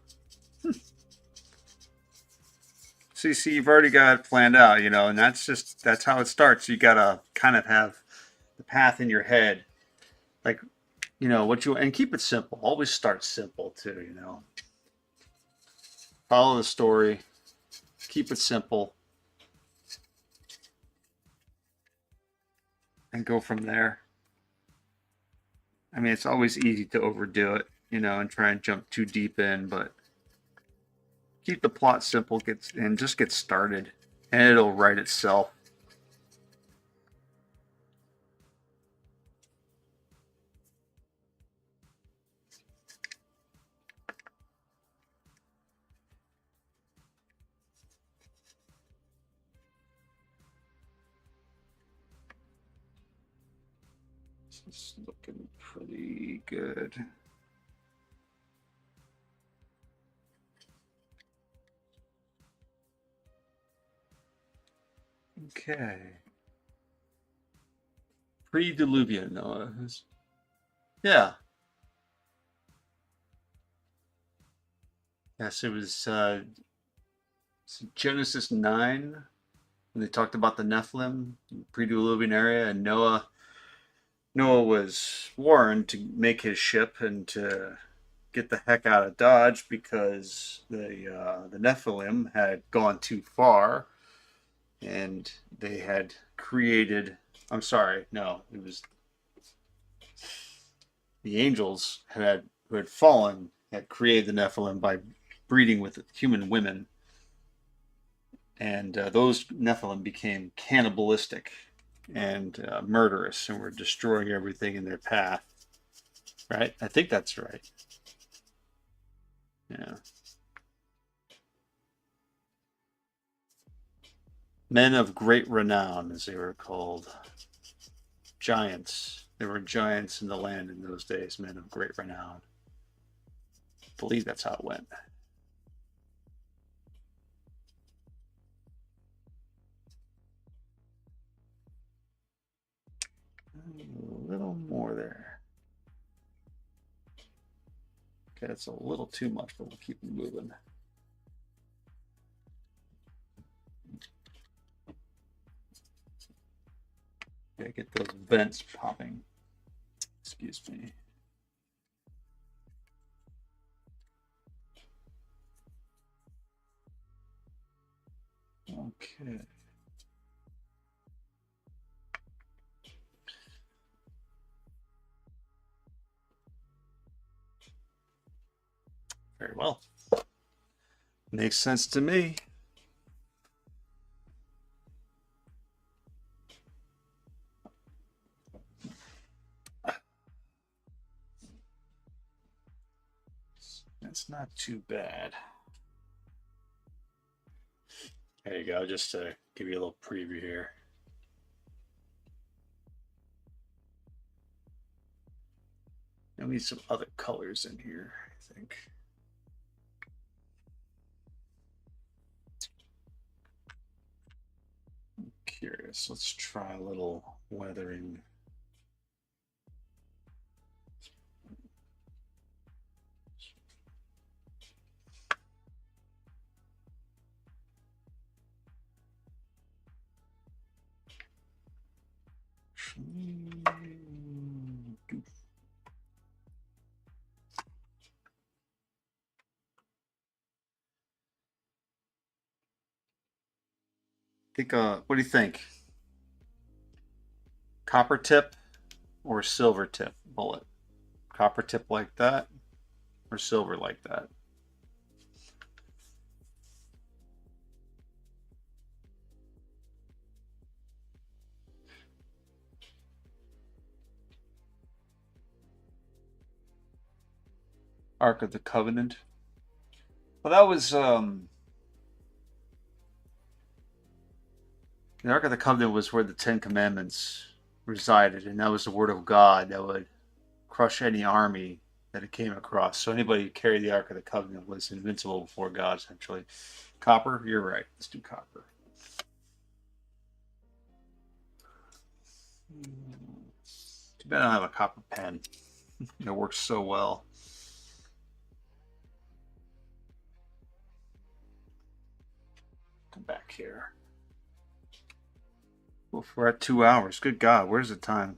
See, you've already got it planned out, and that's how it starts. You gotta kind of have the path in your head, like what you and keep it simple. Always start simple too. Follow the story, keep it simple, and go from there. I mean, it's always easy to overdo it, and try and jump too deep in, but keep the plot simple, and just get started, and it'll write itself. It's looking pretty good. Okay. Pre-Diluvian Noah. Yeah. Yes, it was Genesis 9 when they talked about the Nephilim, pre-Diluvian area, and Noah was warned to make his ship and to get the heck out of Dodge because the Nephilim had gone too far and they had created. I'm sorry, no, it was the angels who had fallen had created the Nephilim by breeding with human women. and those Nephilim became cannibalistic and murderous, and were destroying everything in their path. Right? I think that's right. Yeah. Men of great renown, as they were called. Giants. There were giants in the land in those days, men of great renown. I believe that's how it went. A little more there. Okay, that's a little too much, but we'll keep moving. Okay, get those vents popping. Excuse me. Okay. Very well. Makes sense to me. That's not too bad. There you go, just to give you a little preview here. And we need some other colors in here, I think. I'm curious. Let's try a little weathering. Think, what do you think? Copper tip or silver tip bullet? Copper tip like that or silver like that? Ark of the Covenant. Well, that was the Ark of the Covenant was where the Ten Commandments resided, and that was the word of God that would crush any army that it came across. So anybody who carried the Ark of the Covenant was invincible before God, essentially. Copper, you're right. Let's do copper. Too bad I don't have a copper pen. It works so well. Come back here. Oof, we're at 2 hours. Good God, where's the time?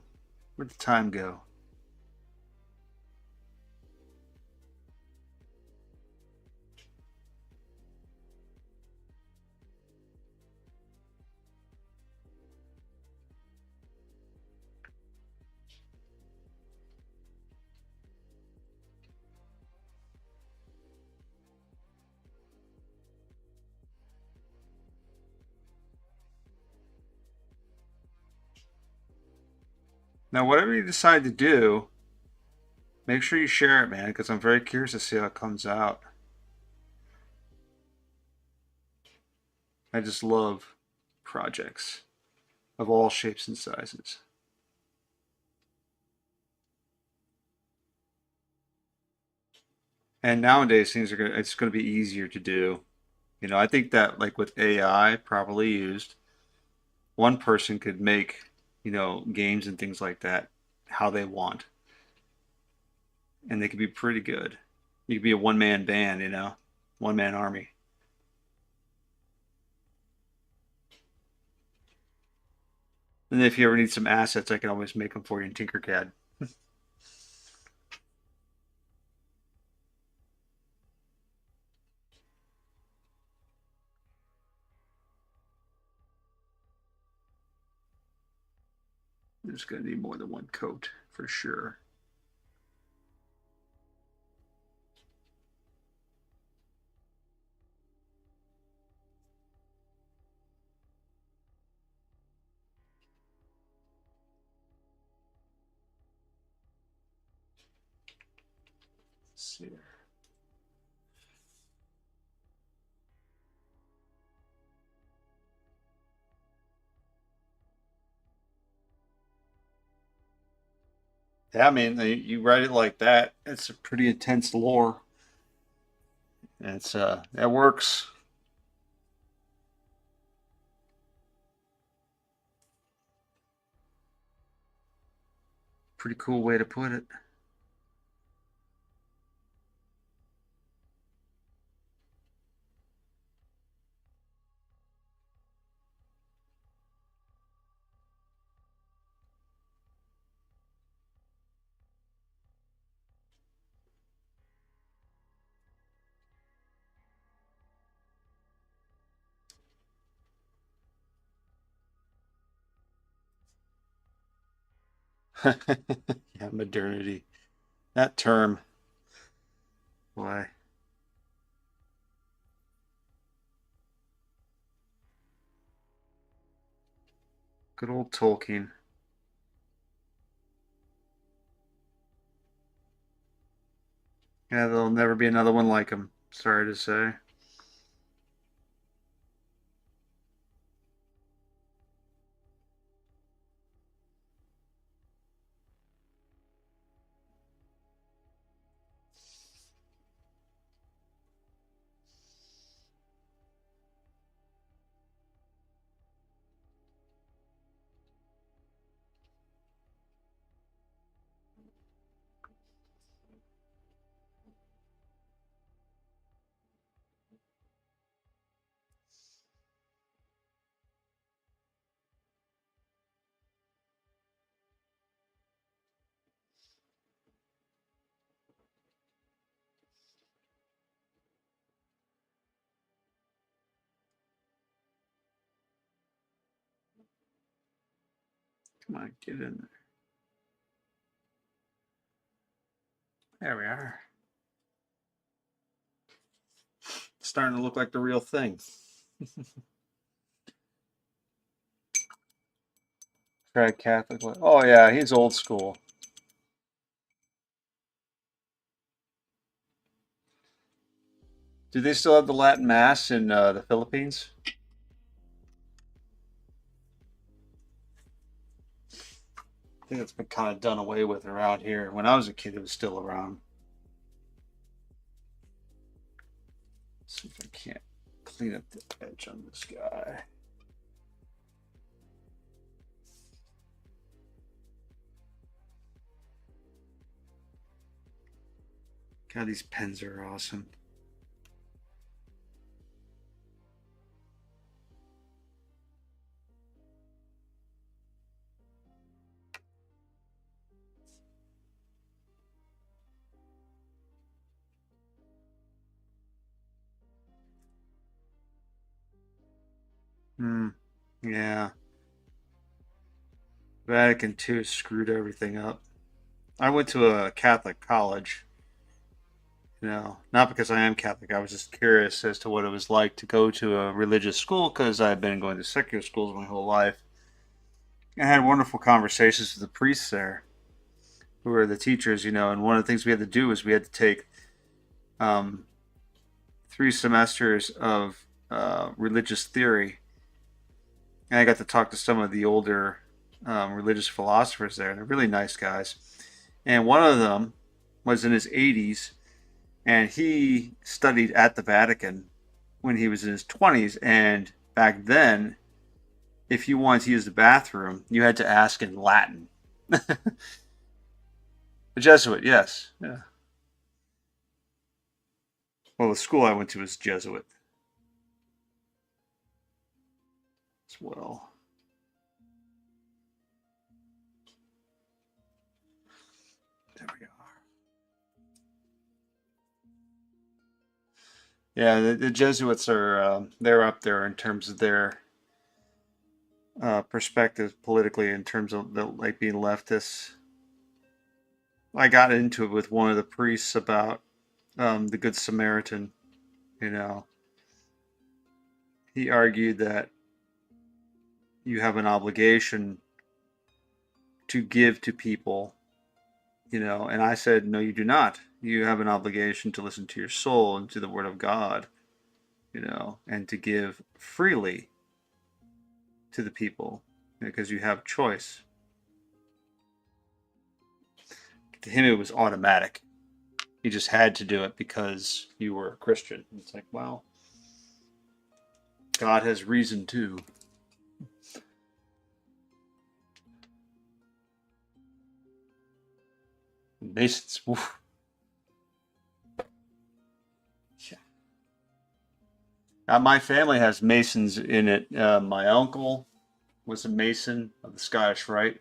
Where'd the time go? Now, whatever you decide to do, make sure you share it, man, because I'm very curious to see how it comes out. I just love projects of all shapes and sizes. And nowadays, it's gonna be easier to do. You know, I think that like with AI properly used, one person could make, games and things like that how they want, and they could be pretty good. You could be a one-man band, one-man army. And if you ever need some assets, I can always make them for you in Tinkercad. There's going to need more than one coat for sure. see. Yeah, I mean, you write it like that. It's a pretty intense lore. It's it works. Pretty cool way to put it. Yeah, modernity. That term. Why? Good old Tolkien. Yeah, there'll never be another one like him. Sorry to say. Come on, get in there. There we are. Starting to look like the real thing. Try Catholic. Oh yeah, he's old school. Do they still have the Latin Mass in the Philippines? I think it's been kind of done away with around here. When I was a kid, it was still around. Let's see if I can't clean up the edge on this guy. God, these pens are awesome. Hmm. Yeah. Vatican II screwed everything up. I went to a Catholic college. Not because I am Catholic. I was just curious as to what it was like to go to a religious school because I've been going to secular schools my whole life. I had wonderful conversations with the priests there, who were the teachers, and one of the things we had to do was we had to take um, 3 semesters of religious theory. And I got to talk to some of the older religious philosophers there. They're really nice guys. And one of them was in his 80s, and he studied at the Vatican when he was in his 20s. And back then, if you wanted to use the bathroom, you had to ask in Latin. A Jesuit, yes. Yeah. Well, the school I went to was Jesuit as well. There we are. Yeah, the Jesuits are they're up there in terms of their perspective politically, in terms of like being leftists. I got into it with one of the priests about the Good Samaritan. You know, he argued that you have an obligation to give to people And I said, no, you do not. You have an obligation to listen to your soul and to the word of God, and to give freely to the people because you have choice. To him, it was automatic. He just had to do it because you were a Christian. It's like, well, God has reason too. Masons. Oof. My family has Masons in it. My uncle was a Mason of the Scottish Rite,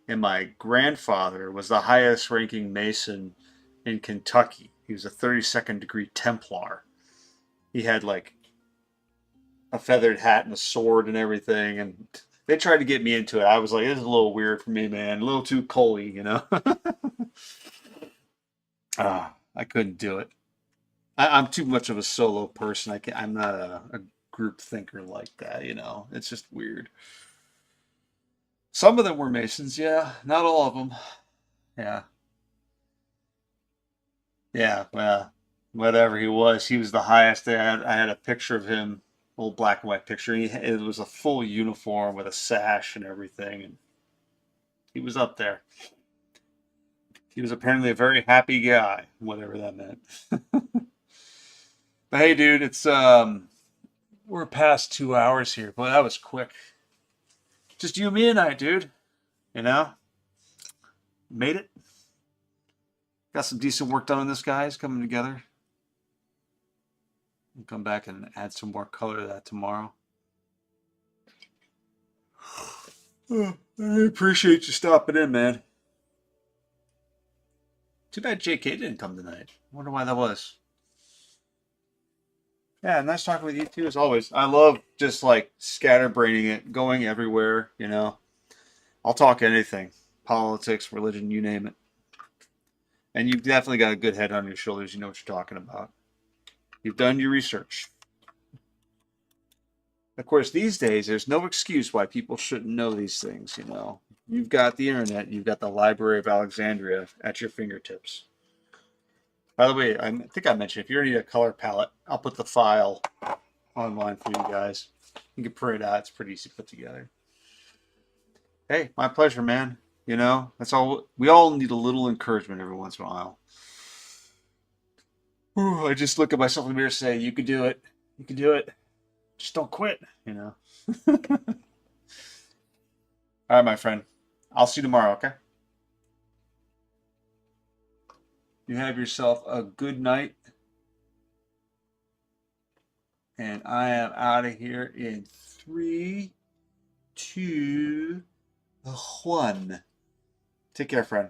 and my grandfather was the highest ranking Mason in Kentucky. He was a 32nd degree Templar. He had like a feathered hat and a sword and everything, and they tried to get me into it. I was like, this is a little weird for me, man. A little too coley. I couldn't do it. I'm too much of a solo person. I'm not a group thinker like that. It's just weird. Some of them were Masons, yeah. Not all of them. Yeah. Yeah, well, whatever he was the highest. I had a picture of him, old black and white picture. It was a full uniform with a sash and everything, and he was up there. He was apparently a very happy guy, whatever that meant. But hey, dude, it's we're past 2 hours here, but that was quick. Just you, me, and I, dude. You know, made it. Got some decent work done on this, guys, coming together. We'll come back and add some more color to that tomorrow. I appreciate you stopping in, man. Too bad JK didn't come tonight. I wonder why that was. Yeah, nice talking with you too, as always. I love just like scatterbraining it, going everywhere. I'll talk anything, politics, religion, you name it. And you've definitely got a good head on your shoulders. You know what you're talking about. You've done your research. Of course, these days, there's no excuse why people shouldn't know these things. You've got the internet, you've got the Library of Alexandria at your fingertips. By the way, I think I mentioned if you need a color palette, I'll put the file online for you guys. You can print it out. It's pretty easy to put together. Hey, my pleasure, man. That's all. We all need a little encouragement every once in a while. Ooh, I just look at myself in the mirror and say, you can do it. You can do it. Just don't quit. All right, my friend. I'll see you tomorrow, okay? You have yourself a good night. And I am out of here in 3, 2, 1. Take care, friend.